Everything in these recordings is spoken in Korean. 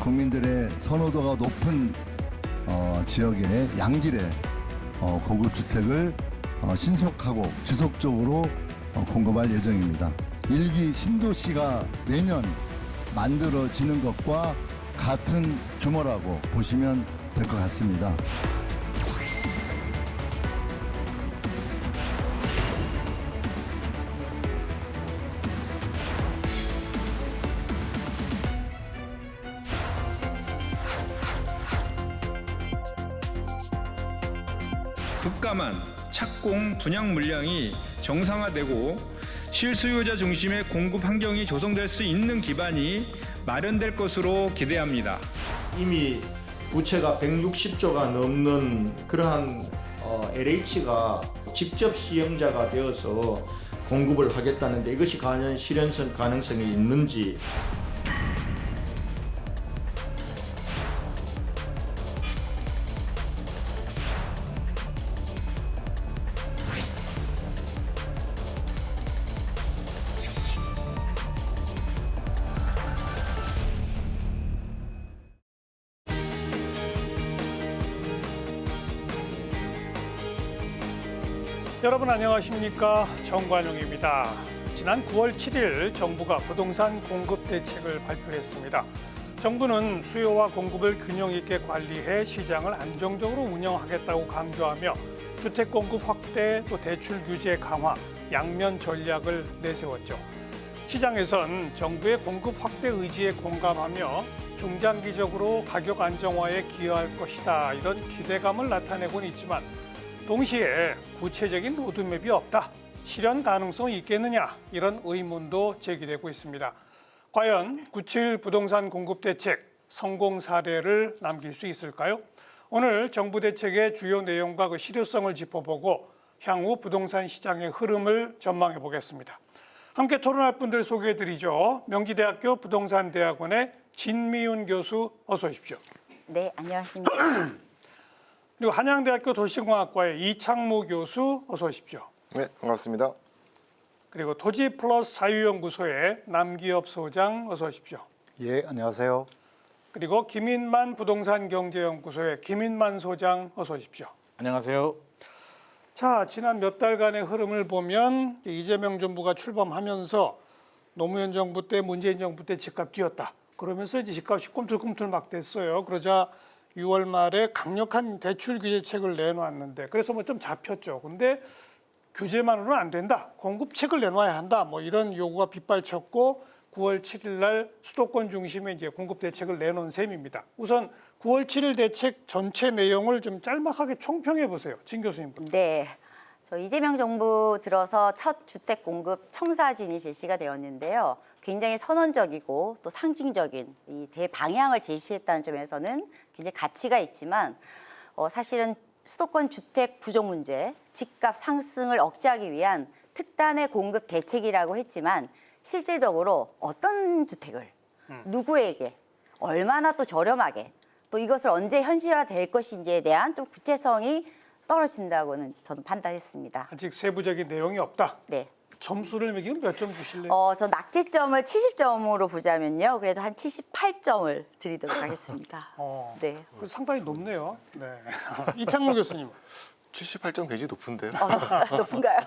국민들의 선호도가 높은 지역의 양질의 고급 주택을 신속하고 지속적으로 공급할 예정입니다. 1기 신도시가 매년 만들어지는 것과 같은 규모라고 보시면 될 것 같습니다. 급감한 착공 분양 물량이 정상화되고 실수요자 중심의 공급 환경이 조성될 수 있는 기반이 마련될 것으로 기대합니다. 이미 부채가 160조가 넘는 그러한 LH가 직접 시행자가 되어서 공급을 하겠다는데 이것이 과연 실현성 가능성이 있는지. 여러분 안녕하십니까? 정관용입니다. 지난 9월 7일 정부가 부동산 공급 대책을 발표했습니다. 정부는 수요와 공급을 균형 있게 관리해 시장을 안정적으로 운영하겠다고 강조하며 주택 공급 확대 또 대출 규제 강화, 양면 전략을 내세웠죠. 시장에선 정부의 공급 확대 의지에 공감하며 중장기적으로 가격 안정화에 기여할 것이다 이런 기대감을 나타내고는 있지만 동시에 구체적인 로드맵이 없다, 실현 가능성이 있겠느냐 이런 의문도 제기되고 있습니다. 과연 9.7 부동산 공급 대책 성공 사례를 남길 수 있을까요? 오늘 정부 대책의 주요 내용과 그 실효성을 짚어보고 향후 부동산 시장의 흐름을 전망해 보겠습니다. 함께 토론할 분들 소개해드리죠. 명지대학교 부동산대학원의 진미윤 교수 어서 오십시오. 네, 안녕하십니까. 그리고 한양대학교 도시공학과의 이창무 교수 어서 오십시오. 네, 반갑습니다. 그리고 토지플러스 자유연구소의 남기엽 소장 어서 오십시오. 예, 안녕하세요. 그리고 김인만 부동산경제연구소의 김인만 소장 어서 오십시오. 안녕하세요. 자, 지난 몇 달간의 흐름을 보면 이재명 정부가 출범하면서 노무현 정부 때 문재인 정부 때 집값 뛰었다. 그러면서 이제 집값이 꿈틀꿈틀 막 됐어요. 그러자 6월 말에 강력한 대출 규제책을 내놓았는데 그래서 뭐 좀 잡혔죠. 근데 규제만으로는 안 된다. 공급책을 내놔야 한다. 뭐 이런 요구가 빗발쳤고 9월 7일 날 수도권 중심의 이제 공급 대책을 내놓은 셈입니다. 우선 9월 7일 대책 전체 내용을 좀 짤막하게 총평해 보세요. 진 교수님. 네, 저 이재명 정부 들어서 첫 주택 공급 청사진이 제시가 되었는데요. 굉장히 선언적이고 또 상징적인 이 대방향을 제시했다는 점에서는 굉장히 가치가 있지만 사실은 수도권 주택 부족 문제, 집값 상승을 억제하기 위한 특단의 공급 대책이라고 했지만 실질적으로 어떤 주택을 누구에게 얼마나 또 저렴하게 또 이것을 언제 현실화될 것인지에 대한 좀 구체성이 떨어진다고는 저는 판단했습니다. 아직 세부적인 내용이 없다. 네. 점수를 매기면 몇 점 주실래요? 저 낙제점을 70점으로 보자면요. 그래도 한 78점을 드리도록 하겠습니다. 네. 상당히 높네요. 네. 이창무 교수님. 78점 굉장히 높은데요. 높은가요?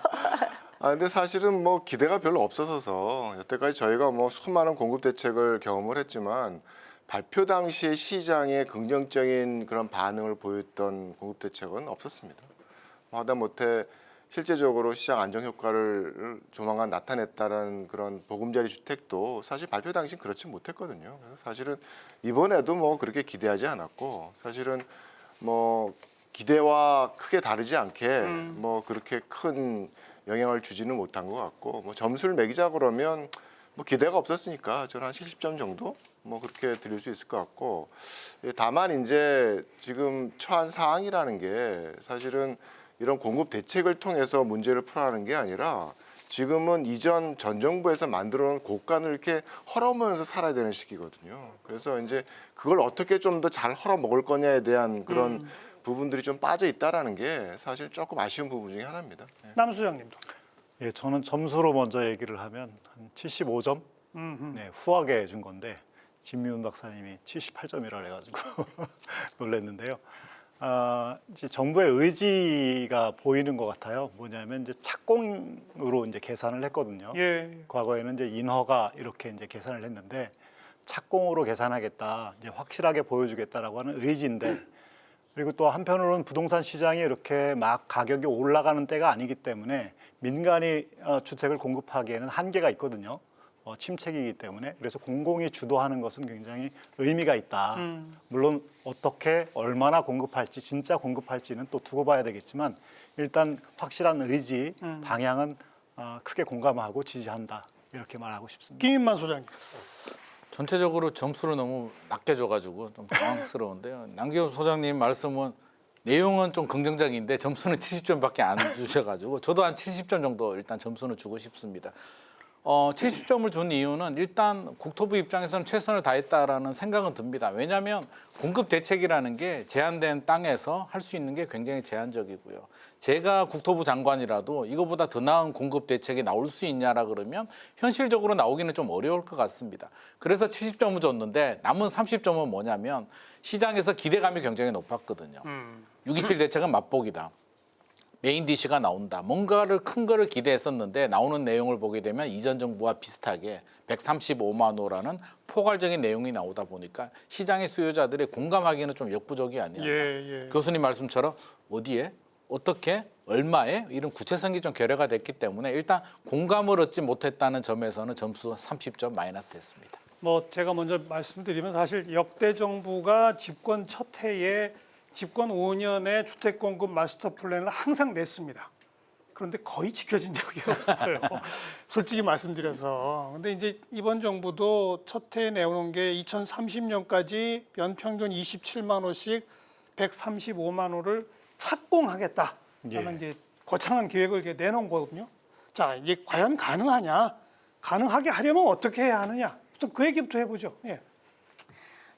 근데 사실은 뭐 기대가 별로 없어서 여태까지 저희가 뭐 수많은 공급 대책을 경험을 했지만 발표 당시에 시장에 긍정적인 그런 반응을 보였던 공급 대책은 없었습니다. 하다못해 실제적으로 시장 안정 효과를 조만간 나타냈다는 그런 보금자리 주택도 사실 발표 당시 그렇지 못했거든요. 그래서 사실은 이번에도 뭐 그렇게 기대하지 않았고 사실은 뭐 기대와 크게 다르지 않게 뭐 그렇게 큰 영향을 주지는 못한 것 같고 뭐 점수를 매기자 그러면 뭐 기대가 없었으니까 저는 한 70점 정도 뭐 그렇게 드릴 수 있을 것 같고 다만 이제 지금 처한 사항이라는 게 사실은 이런 공급 대책을 통해서 문제를 풀어가는 게 아니라 지금은 이전 전 정부에서 만들어 놓은 곡간을 이렇게 헐어먹으면서 살아야 되는 시기거든요. 그래서 이제 그걸 어떻게 좀 더 잘 헐어먹을 거냐에 대한 그런 부분들이 좀 빠져 있다라는 게 사실 조금 아쉬운 부분 중에 하나입니다. 남 소장님도. 예, 저는 점수로 먼저 얘기를 하면 한 75점 네, 후하게 준 건데 진미훈 박사님이 78점이라 그래가지고 놀랐는데요. 이제 정부의 의지가 보이는 것 같아요. 뭐냐면 이제 착공으로 이제 계산을 했거든요. 예. 과거에는 이제 인허가 이렇게 이제 계산을 했는데 착공으로 계산하겠다, 이제 확실하게 보여주겠다라고 하는 의지인데, 그리고 또 한편으로는 부동산 시장이 이렇게 막 가격이 올라가는 때가 아니기 때문에 민간이 주택을 공급하기에는 한계가 있거든요. 침체기이기 때문에. 그래서 공공이 주도하는 것은 굉장히 의미가 있다. 물론 어떻게 얼마나 공급할지, 진짜 공급할지는 또 두고 봐야 되겠지만 일단 확실한 의지, 방향은 크게 공감하고 지지한다, 이렇게 말하고 싶습니다. 김인만 소장님. 전체적으로 점수를 너무 낮게 줘가지고 좀 당황스러운데요. 남기훈 소장님 말씀은 내용은 좀 긍정적인데 점수는 70점밖에 안 주셔가지고 저도 한 70점 정도 일단 점수는 주고 싶습니다. 70점을 준 이유는 일단 국토부 입장에서는 최선을 다했다라는 생각은 듭니다. 왜냐하면 공급 대책이라는 게 제한된 땅에서 할 수 있는 게 굉장히 제한적이고요. 제가 국토부 장관이라도 이거보다 더 나은 공급 대책이 나올 수 있냐라 그러면 현실적으로 나오기는 좀 어려울 것 같습니다. 그래서 70점을 줬는데 남은 30점은 뭐냐면 시장에서 기대감이 굉장히 높았거든요. 6.27 대책은 맛보기다. 메인 DC가 나온다. 뭔가를 큰 거를 기대했었는데 나오는 내용을 보게 되면 이전 정부와 비슷하게 135만 호라는 포괄적인 내용이 나오다 보니까 시장의 수요자들이 공감하기는 좀 역부족이 아니야. 예. 교수님 말씀처럼 어디에, 어떻게, 얼마에 이런 구체성이 좀 결여가 됐기 때문에 일단 공감을 얻지 못했다는 점에서는 점수 30점 마이너스했습니다. 뭐 제가 먼저 말씀드리면 사실 역대 정부가 집권 첫 해에 집권 5년의 주택 공급 마스터 플랜을 항상 냈습니다. 그런데 거의 지켜진 적이 없어요. 솔직히 말씀드려서. 근데 이제 이번 정부도 첫 해에 내오는 게 2030년까지 연평균 27만 호씩 135만 호를 착공하겠다라는 이제 거창한 계획을 이렇게 내놓은 거거든요. 자, 이게 과연 가능하냐? 가능하게 하려면 어떻게 해야 하느냐? 또 그 얘기부터 해보죠. 예.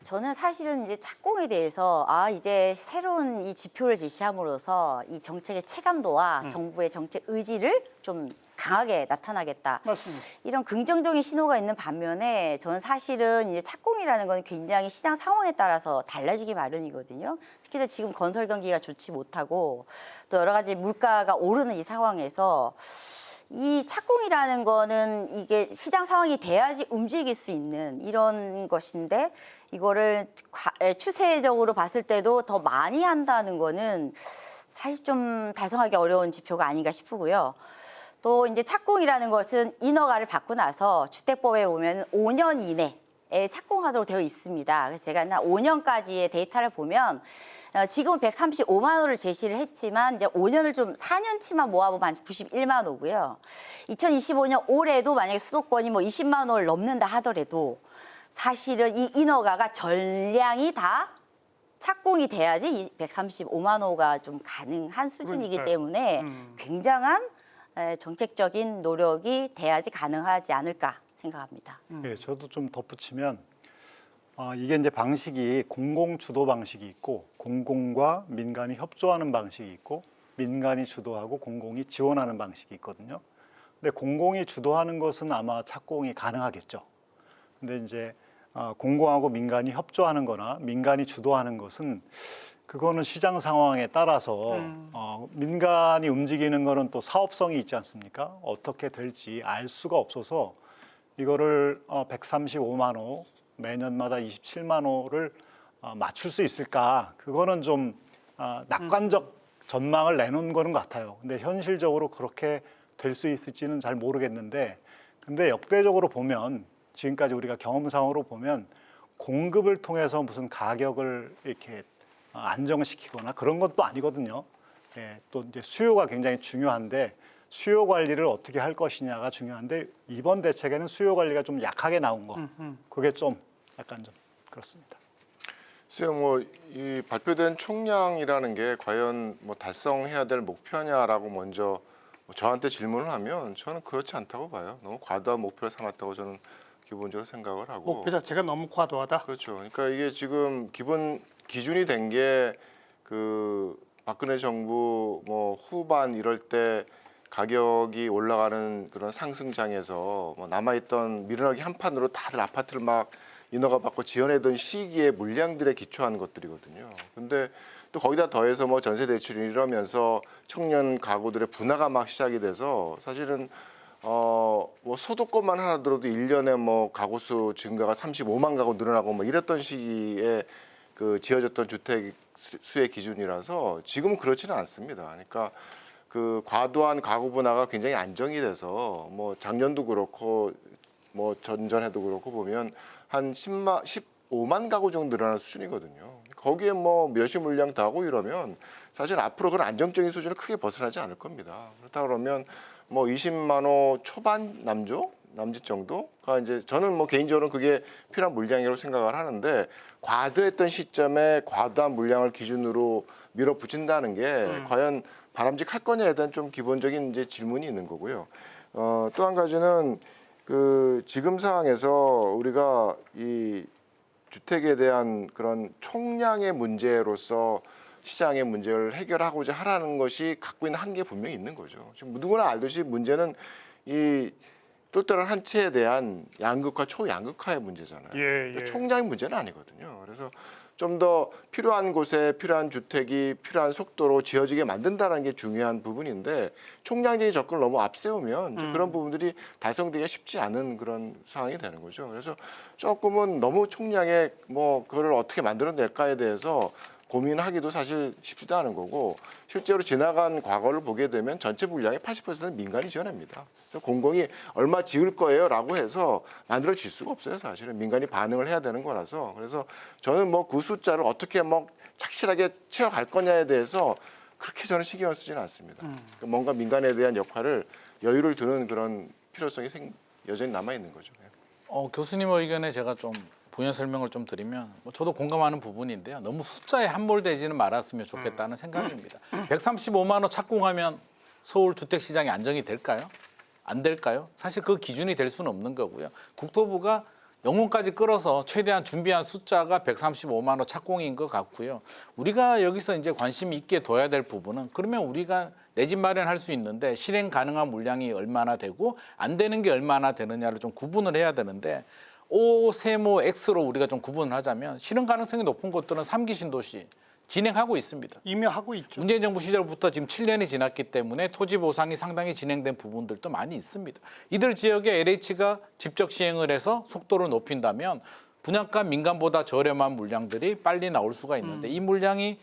저는 사실은 이제 착공에 대해서 이제 새로운 이 지표를 제시함으로써 이 정책의 체감도와 정부의 정책 의지를 좀 강하게 나타나겠다. 맞습니다. 이런 긍정적인 신호가 있는 반면에 저는 사실은 이제 착공이라는 건 굉장히 시장 상황에 따라서 달라지기 마련이거든요. 특히나 지금 건설 경기가 좋지 못하고 또 여러 가지 물가가 오르는 이 상황에서 이 착공이라는 거는 이게 시장 상황이 돼야지 움직일 수 있는 이런 것인데 이거를 추세적으로 봤을 때도 더 많이 한다는 거는 사실 좀 달성하기 어려운 지표가 아닌가 싶고요. 또 이제 착공이라는 것은 인허가를 받고 나서 주택법에 보면 5년 이내에 착공하도록 되어 있습니다. 그래서 제가 5년까지의 데이터를 보면 지금은 135만 호를 제시를 했지만 이제 5년을 좀 4년치만 모아보면 한 91만 호고요. 2025년 올해도 만약에 수도권이 뭐 20만 호를 넘는다 하더라도 사실은 이 인허가가 전량이 다 착공이 돼야지 이 135만 호가 좀 가능한 수준이기 그러니까요. 때문에 굉장한 정책적인 노력이 돼야지 가능하지 않을까 생각합니다. 예, 저도 좀 덧붙이면 이게 이제 방식이 공공 주도 방식이 있고 공공과 민간이 협조하는 방식이 있고 민간이 주도하고 공공이 지원하는 방식이 있거든요. 근데 공공이 주도하는 것은 아마 착공이 가능하겠죠. 근데 이제 공공하고 민간이 협조하는 거나 민간이 주도하는 것은 그거는 시장 상황에 따라서 민간이 움직이는 거는 또 사업성이 있지 않습니까? 어떻게 될지 알 수가 없어서 이거를 135만 호 매년마다 27만 호를 맞출 수 있을까? 그거는 좀 낙관적 전망을 내놓은 거는 같아요. 근데 현실적으로 그렇게 될 수 있을지는 잘 모르겠는데, 근데 역대적으로 보면 지금까지 우리가 경험상으로 보면 공급을 통해서 무슨 가격을 이렇게 안정시키거나 그런 것도 아니거든요. 예, 또 이제 수요가 굉장히 중요한데 수요 관리를 어떻게 할 것이냐가 중요한데 이번 대책에는 수요 관리가 좀 약하게 나온 거, 그게 좀 약간 좀 그렇습니다. 글쎄요, 뭐 이 발표된 총량이라는 게 과연 뭐 달성해야 될 목표냐라고 먼저 저한테 질문을 하면 저는 그렇지 않다고 봐요. 너무 과도한 목표를 삼았다고 저는 기본적으로 생각을 하고. 목표 자체가 너무 과도하다. 그렇죠. 그러니까 이게 지금 기본 기준이 된 게 그 박근혜 정부 뭐 후반 이럴 때 가격이 올라가는 그런 상승장에서 뭐 남아있던 밀어넣기 한판으로 다들 아파트를 막 인허가 받고 지원하던 시기의 물량들에 기초한 것들이거든요. 근데 또 거기다 더해서 뭐 전세 대출이 이러면서 청년 가구들의 분화가 막 시작이 돼서 사실은 뭐 소득권만 하나 들어도 1년에 뭐 가구 수 증가가 35만 가구 늘어나고 뭐 이랬던 시기에 그 지어졌던 주택 수의 기준이라서 지금은 그렇지는 않습니다. 그러니까 그 과도한 가구 분화가 굉장히 안정이 돼서 뭐 작년도 그렇고 뭐 전전에도 그렇고 보면 한 15만 가구 정도 늘어나는 수준이거든요. 거기에 뭐 몇십 물량 더하고 이러면 사실 앞으로 그런 안정적인 수준을 크게 벗어나지 않을 겁니다. 그렇다 그러면 뭐 20만 호 초반 남짓 정도가 이제 저는 뭐 개인적으로 그게 필요한 물량이라고 생각을 하는데 과도했던 시점에 과도한 물량을 기준으로 밀어붙인다는 게 과연 바람직할 거냐에 대한 좀 기본적인 이제 질문이 있는 거고요. 또 한 가지는 그 지금 상황에서 우리가 이 주택에 대한 그런 총량의 문제로서 시장의 문제를 해결하고자 하라는 것이 갖고 있는 한계 분명히 있는 거죠. 지금 누구나 알듯이 문제는 이 똘똘한 한 채에 대한 양극화, 초양극화의 문제잖아요. 예. 총량의 문제는 아니거든요. 그래서 좀 더 필요한 곳에 필요한 주택이 필요한 속도로 지어지게 만든다는 게 중요한 부분인데 총량적인 접근을 너무 앞세우면 이제 그런 부분들이 달성되기가 쉽지 않은 그런 상황이 되는 거죠. 그래서 조금은 너무 총량에 뭐 그걸 어떻게 만들어낼까에 대해서 고민하기도 사실 쉽지도 않은 거고 실제로 지나간 과거를 보게 되면 전체 물량의 80%는 민간이 지어냅니다. 그래서 공공이 얼마 지을 거예요라고 해서 만들어질 수가 없어요. 사실은 민간이 반응을 해야 되는 거라서 그래서 저는 뭐 그 숫자를 어떻게 뭐 착실하게 채워갈 거냐에 대해서 그렇게 저는 신경을 쓰지는 않습니다. 그러니까 뭔가 민간에 대한 역할을 여유를 두는 그런 필요성이 여전히 남아 있는 거죠. 교수님 의견에 제가 좀 부연 설명을 좀 드리면 뭐 저도 공감하는 부분인데요. 너무 숫자에 함몰되지는 말았으면 좋겠다는 생각입니다. 135만 호 착공하면 서울 주택 시장이 안정이 될까요? 안 될까요? 사실 그 기준이 될 수는 없는 거고요. 국토부가 영혼까지 끌어서 최대한 준비한 숫자가 135만 호 착공인 것 같고요. 우리가 여기서 이제 관심 있게 둬야 될 부분은 그러면 우리가 내 집 마련할 수 있는데 실행 가능한 물량이 얼마나 되고 안 되는 게 얼마나 되느냐를 좀 구분을 해야 되는데 O, 세모, X로 우리가 좀 구분을 하자면 실현 가능성이 높은 곳들은 3기 신도시 진행하고 있습니다. 이미 하고 있죠. 문재인 정부 시절부터 지금 7년이 지났기 때문에 토지 보상이 상당히 진행된 부분들도 많이 있습니다. 이들 지역에 LH가 직접 시행을 해서 속도를 높인다면 분양가 민간보다 저렴한 물량들이 빨리 나올 수가 있는데 이 물량이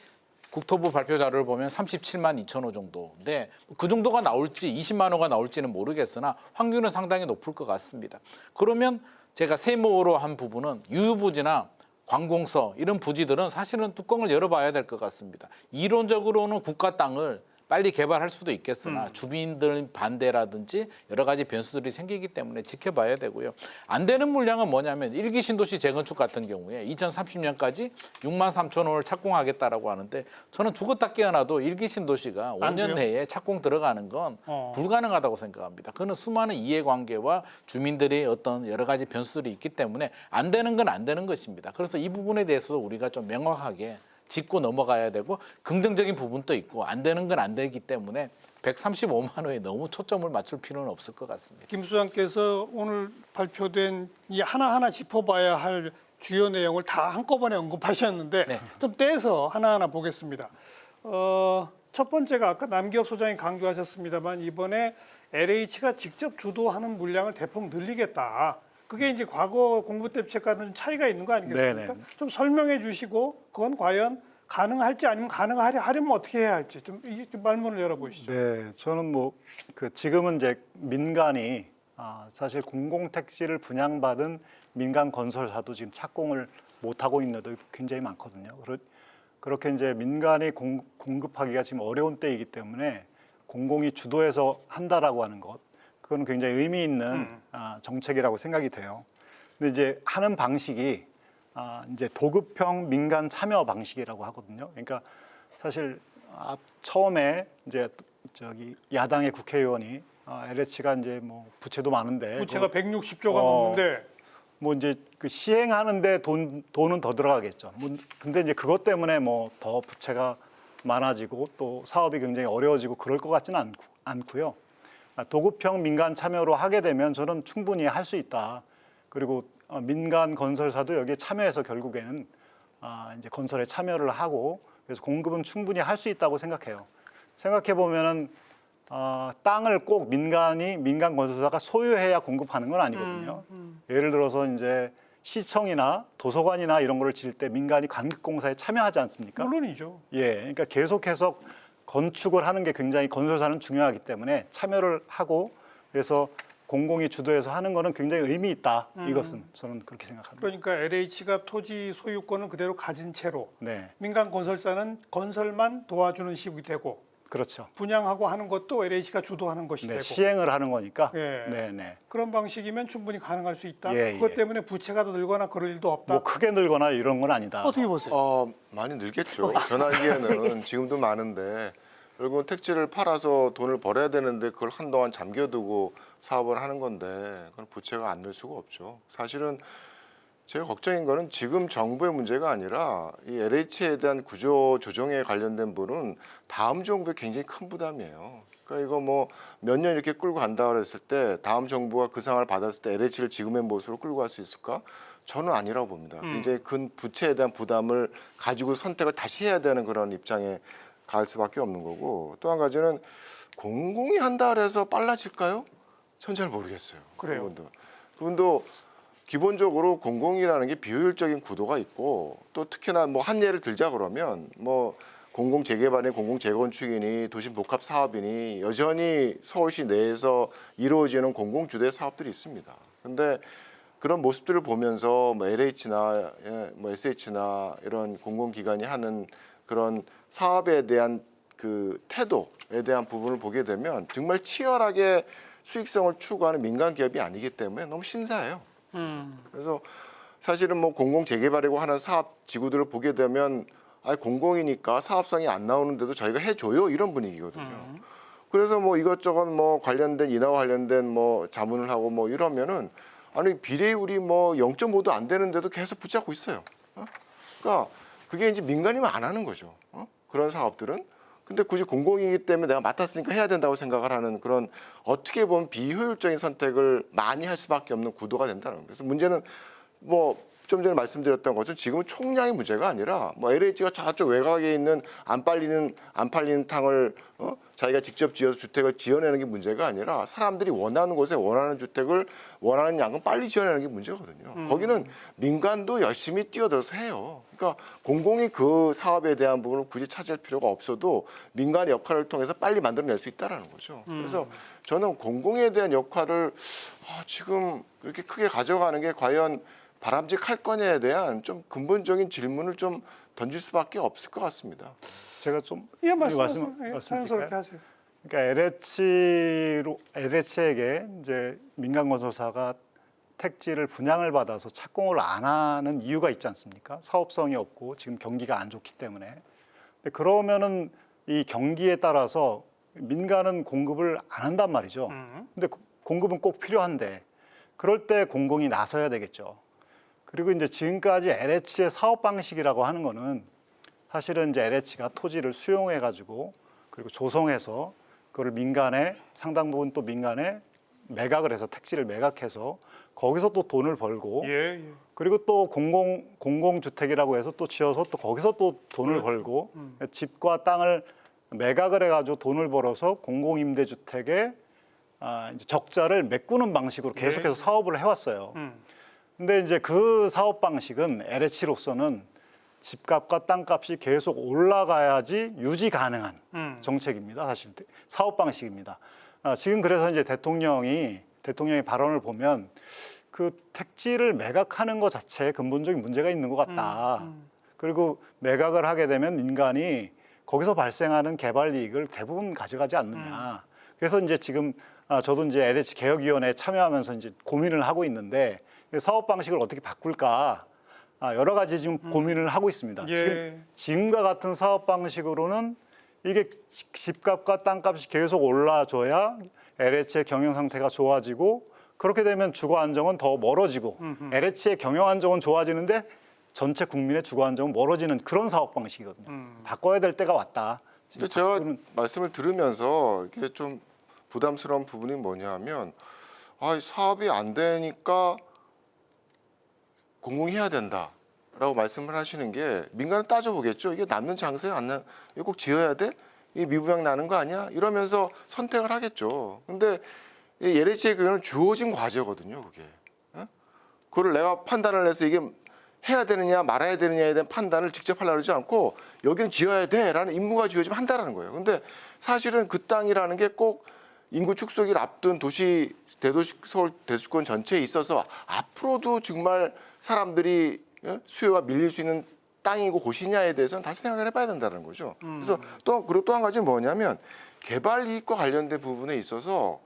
국토부 발표 자료를 보면 37만 2천 호 정도인데 그 정도가 나올지 20만 호가 나올지는 모르겠으나 확률은 상당히 높을 것 같습니다. 그러면 제가 세모로 한 부분은 유휴부지나 관공서 이런 부지들은 사실은 뚜껑을 열어봐야 될 것 같습니다. 이론적으로는 국가 땅을 빨리 개발할 수도 있겠으나 주민들 반대라든지 여러 가지 변수들이 생기기 때문에 지켜봐야 되고요. 안 되는 물량은 뭐냐면 1기 신도시 재건축 같은 경우에 2030년까지 6만 3천 호를 착공하겠다라고 하는데 저는 죽었다 깨어나도 1기 신도시가 5년 내에 착공 들어가는 건 불가능하다고 생각합니다. 그는 수많은 이해관계와 주민들의 어떤 여러 가지 변수들이 있기 때문에 안 되는 건 안 되는 것입니다. 그래서 이 부분에 대해서도 우리가 좀 명확하게 짚고 넘어가야 되고 긍정적인 부분도 있고 안 되는 건 안 되기 때문에 135만 호에 너무 초점을 맞출 필요는 없을 것 같습니다. 김 수장께서 오늘 발표된 이 하나하나 짚어봐야 할 주요 내용을 다 한꺼번에 언급하셨는데 네. 좀 떼서 하나하나 보겠습니다. 첫 번째가 아까 남기업 소장이 강조하셨습니다만 이번에 LH가 직접 주도하는 물량을 대폭 늘리겠다. 그게 이제 과거 공급 대책과는 차이가 있는 거 아니겠습니까? 네네. 좀 설명해 주시고 그건 과연 가능할지 아니면 가능하려면 어떻게 해야 할지 좀 말문을 열어보시죠. 네, 저는 뭐 그 지금은 이제 민간이 사실 공공 택지를 분양받은 민간 건설사도 지금 착공을 못 하고 있는 데도 굉장히 많거든요. 그렇게 이제 민간이 공급하기가 지금 어려운 때이기 때문에 공공이 주도해서 한다라고 하는 것, 그건 굉장히 의미 있는 정책이라고 생각이 돼요. 근데 이제 하는 방식이 이제 도급형 민간 참여 방식이라고 하거든요. 그러니까 사실 처음에 이제 저기 야당의 국회의원이 LH가 이제 뭐 부채도 많은데 부채가 160조가 넘는데 뭐 이제 그 시행하는데 돈은 더 들어가겠죠. 근데 이제 그것 때문에 뭐 더 부채가 많아지고 또 사업이 굉장히 어려워지고 그럴 것 같지는 않고요. 도급형 민간 참여로 하게 되면 저는 충분히 할 수 있다. 그리고 민간 건설사도 여기에 참여해서 결국에는 이제 건설에 참여를 하고 그래서 공급은 충분히 할 수 있다고 생각해요. 생각해 보면은 땅을 꼭 민간 건설사가 소유해야 공급하는 건 아니거든요. 예를 들어서 이제 시청이나 도서관이나 이런 거를 지을 때 민간이 관객공사에 참여하지 않습니까? 물론이죠. 예, 그러니까 계속해서 건축을 하는 게 굉장히 건설사는 중요하기 때문에 참여를 하고 그래서 공공이 주도해서 하는 거는 굉장히 의미 있다. 이것은 저는 그렇게 생각합니다. 그러니까 LH가 토지 소유권은 그대로 가진 채로 네, 민간 건설사는 건설만 도와주는 식이 되고 그렇죠. 분양하고 하는 것도 LH가 주도하는 것이 네, 되고 시행을 하는 거니까. 예. 네, 네. 그런 방식이면 충분히 가능할 수 있다. 예, 그것 예. 때문에 부채가 더 늘거나 그럴 일도 없다. 뭐 크게 늘거나 이런 건 아니다. 어떻게 보세요? 많이 늘겠죠. 전화기에는 지금도 많은데 결국은 택지를 팔아서 돈을 벌어야 되는데 그걸 한동안 잠겨두고 사업을 하는 건데 그건 부채가 안 늘 수가 없죠. 사실은 제가 걱정인 거는 지금 정부의 문제가 아니라 이 LH에 대한 구조 조정에 관련된 부분은 다음 정부에 굉장히 큰 부담이에요. 그러니까 이거 뭐 몇 년 이렇게 끌고 간다 그랬을 때 다음 정부가 그 상황을 받았을 때 LH를 지금의 모습으로 끌고 갈 수 있을까? 저는 아니라고 봅니다. 굉장히 큰 부채에 대한 부담을 가지고 선택을 다시 해야 되는 그런 입장에 갈 수밖에 없는 거고 또 한 가지는 공공이 한다 그래서 빨라질까요? 전 잘 모르겠어요. 그래요. 그분도 기본적으로 공공이라는 게 비효율적인 구도가 있고 또 특히나 뭐 한 예를 들자 그러면 뭐 공공 재개발이니 공공 재건축이니 도심 복합 사업이니 여전히 서울시 내에서 이루어지는 공공 주도의 사업들이 있습니다. 근데 그런 모습들을 보면서 뭐 LH나 뭐 SH나 이런 공공기관이 하는 그런 사업에 대한 그 태도에 대한 부분을 보게 되면 정말 치열하게 수익성을 추구하는 민간 기업이 아니기 때문에 너무 신사해요. 그래서 사실은 뭐 공공 재개발이고 하는 사업 지구들을 보게 되면 공공이니까 사업성이 안 나오는데도 저희가 해줘요 이런 분위기거든요. 그래서 뭐 이것저것 뭐 관련된 인하와 관련된 뭐 자문을 하고 뭐 이러면은 아니 비례율이 뭐 0.5도 안 되는데도 계속 붙잡고 있어요. 그러니까 그게 이제 민간이면 안 하는 거죠. 그런 사업들은. 근데 굳이 공공이기 때문에 내가 맡았으니까 해야 된다고 생각을 하는 그런 어떻게 보면 비효율적인 선택을 많이 할 수밖에 없는 구도가 된다는 거예요. 그래서 문제는 뭐 좀 전에 말씀드렸던 것은 지금은 총량의 문제가 아니라 뭐 LH가 저쪽 외곽에 있는 안 팔리는 땅을 자기가 직접 지어서 주택을 지어내는 게 문제가 아니라 사람들이 원하는 곳에 원하는 주택을 원하는 양은 빨리 지어내는 게 문제거든요. 거기는 민간도 열심히 뛰어들어서 해요. 그러니까 공공이 그 사업에 대한 부분을 굳이 차지할 필요가 없어도 민간의 역할을 통해서 빨리 만들어낼 수 있다라는 거죠. 그래서 저는 공공에 대한 역할을 지금 그렇게 크게 가져가는 게 과연 바람직할 거냐에 대한 좀 근본적인 질문을 좀 던질 수밖에 없을 것 같습니다. 제가 좀 예, 말씀하세요. 예, 말씀드릴까요? 자연스럽게 하세요. 그러니까 LH에게 이제 민간 건설사가 택지를 분양을 받아서 착공을 안 하는 이유가 있지 않습니까? 사업성이 없고 지금 경기가 안 좋기 때문에. 근데 그러면은 이 경기에 따라서 민간은 공급을 안 한단 말이죠. 근데 공급은 꼭 필요한데 그럴 때 공공이 나서야 되겠죠. 그리고 이제 지금까지 LH의 사업 방식이라고 하는 거는 사실은 이제 LH가 토지를 수용해 가지고 그리고 조성해서 그걸 민간에 상당 부분 또 민간에 매각을 해서 택지를 매각해서 거기서 또 돈을 벌고 예. 그리고 또 공공주택이라고 해서 또 지어서 또 거기서 또 돈을 벌고 집과 땅을 매각을 해가지고 돈을 벌어서 공공임대주택에 이제 적자를 메꾸는 방식으로 계속해서 사업을 해왔어요. 근데 이제 그 사업 방식은 LH로서는 집값과 땅값이 계속 올라가야지 유지 가능한 정책입니다. 사실 사업 방식입니다. 지금 그래서 이제 대통령의 발언을 보면 그 택지를 매각하는 것 자체에 근본적인 문제가 있는 것 같다. 그리고 매각을 하게 되면 민간이 거기서 발생하는 개발 이익을 대부분 가져가지 않느냐. 그래서 이제 지금 저도 이제 LH 개혁위원회에 참여하면서 이제 고민을 하고 있는데 사업 방식을 어떻게 바꿀까 여러 가지 지금 고민을 하고 있습니다. 예. 지금과 같은 사업 방식으로는 이게 집값과 땅값이 계속 올라줘야 LH의 경영 상태가 좋아지고 그렇게 되면 주거 안정은 더 멀어지고 LH의 경영 안정은 좋아지는데 전체 국민의 주거 안정은 멀어지는 그런 사업 방식이거든요. 바꿔야 될 때가 왔다. 근데 제가 말씀을 들으면서 이게 좀 부담스러운 부분이 뭐냐면 사업이 안 되니까 공공해야 된다라고 말씀을 하시는 게 민간은 따져보겠죠. 이게 남는 장사에 안 나, 이거 꼭 지어야 돼? 이게 미분양 나는 거 아니야? 이러면서 선택을 하겠죠. 근데 이 LH의 그거는 주어진 과제거든요. 그게. 어? 그걸 내가 판단을 해서 이게 해야 되느냐 말아야 되느냐에 대한 판단을 직접 하려고 하지 않고 여기는 지어야 돼라는 임무가 주어지면 한다라는 거예요. 근데 사실은 그 땅이라는 게 꼭 인구 축소기를 앞둔 도시 대도시 서울 대수권 전체에 있어서 앞으로도 정말 사람들이 수요가 밀릴 수 있는 땅이고 곳이냐에 대해서는 다시 생각을 해봐야 된다는 거죠. 그래서 그리고 또 한 가지는 뭐냐면 개발 이익과 관련된 부분에 있어서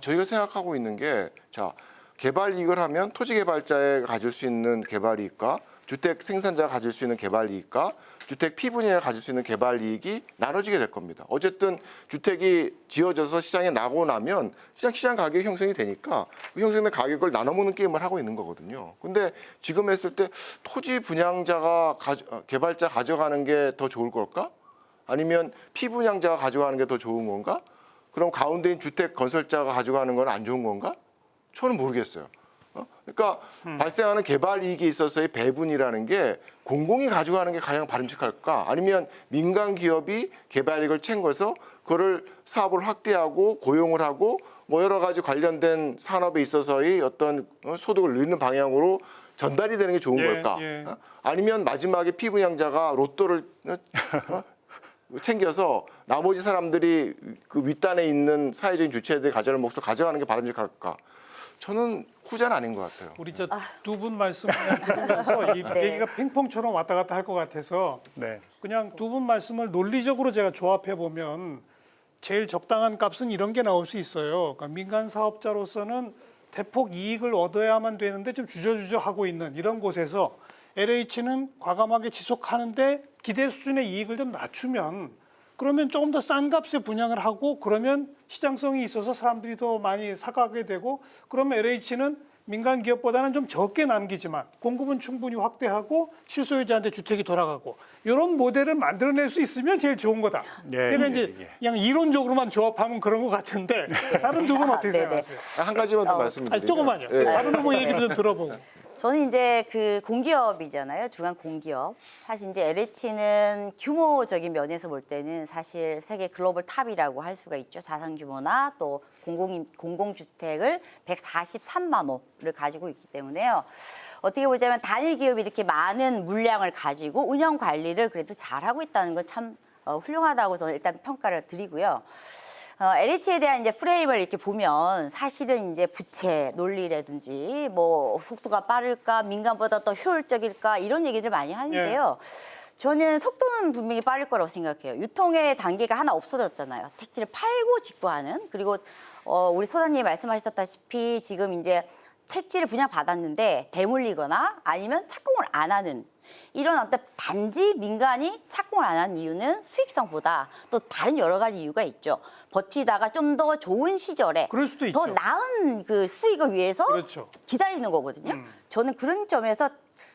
저희가 생각하고 있는 게 자. 개발 이익을 하면 토지 개발자가 가질 수 있는 개발 이익과 주택 생산자가 가질 수 있는 개발 이익과 주택 피분양자가 가질 수 있는 개발 이익이 나눠지게 될 겁니다. 어쨌든 주택이 지어져서 시장에 나고 나면 시장 가격이 형성이 되니까 그 형성된 가격을 나눠 먹는 게임을 하고 있는 거거든요. 근데 지금 했을 때 토지 분양자가 개발자 가져가는 게 더 좋을 걸까? 아니면 피분양자가 가져가는 게 더 좋은 건가? 그럼 가운데인 주택 건설자가 가져가는 건 안 좋은 건가? 저는 모르겠어요. 그러니까 발생하는 개발 이익에 있어서의 배분이라는 게 공공이 가져가는 게 가장 바람직할까? 아니면 민간 기업이 개발 이익을 챙겨서 그거를 사업을 확대하고 고용을 하고 뭐 여러 가지 관련된 산업에 있어서의 어떤 소득을 늘리는 방향으로 전달이 되는 게 좋은 걸까? 아니면 마지막에 피분양자가 로또를 챙겨서 나머지 사람들이 그 윗단에 있는 사회적인 주체들이 가져가는 몫을 가져가는 게 바람직할까? 저는 후자는 아닌 것 같아요. 우리 저 두 분 말씀 들으면서 이 네. 얘기가 핑퐁처럼 왔다 갔다 할 것 같아서 네. 그냥 두 분 말씀을 논리적으로 제가 조합해 보면 제일 적당한 값은 이런 게 나올 수 있어요. 그러니까 민간 사업자로서는 대폭 이익을 얻어야만 되는데 좀 주저주저 하고 있는 이런 곳에서 LH는 과감하게 지속하는데 기대 수준의 이익을 좀 낮추면 그러면 조금 더 싼 값에 분양을 하고 그러면 시장성이 있어서 사람들이 더 많이 사가게 되고 그러면 LH는 민간 기업보다는 좀 적게 남기지만 공급은 충분히 확대하고 실소유자한테 주택이 돌아가고 이런 모델을 만들어낼 수 있으면 제일 좋은 거다. 내가 이제 그냥 이론적으로만 조합하면 그런 것 같은데 다른 두 분 어떻게 네네. 생각하세요? 한 가지만 더 말씀드리면 조금만요. 다른 후보 얘기도 좀 들어보고. 저는 이제 그 공기업이잖아요. 중간 공기업. 사실 이제 LH는 규모적인 면에서 볼 때는 사실 세계 글로벌 탑이라고 할 수가 있죠. 자산 규모나 또 공공주택을 143만 호를 가지고 있기 때문에요. 어떻게 보자면 단일 기업이 이렇게 많은 물량을 가지고 운영 관리를 그래도 잘하고 있다는 건 참 훌륭하다고 저는 일단 평가를 드리고요. LH에 대한 이제 프레임을 이렇게 보면 사실은 이제 부채 논리라든지 뭐 속도가 빠를까 민간보다 더 효율적일까 이런 얘기들 많이 하는데요. 저는 속도는 분명히 빠를 거라고 생각해요. 유통의 단계가 하나 없어졌잖아요. 택지를 팔고 직구하는 그리고 우리 소장님이 말씀하셨다시피 지금 이제 택지를 분양받았는데 대물리거나 아니면 착공을 안 하는 이런 어떤 단지 민간이 착공을 안 한 이유는 수익성보다 또 다른 여러 가지 이유가 있죠. 버티다가 좀 더 좋은 시절에 그럴 수도 더 있죠. 나은 그 수익을 위해서 그렇죠. 기다리는 거거든요. 저는 그런 점에서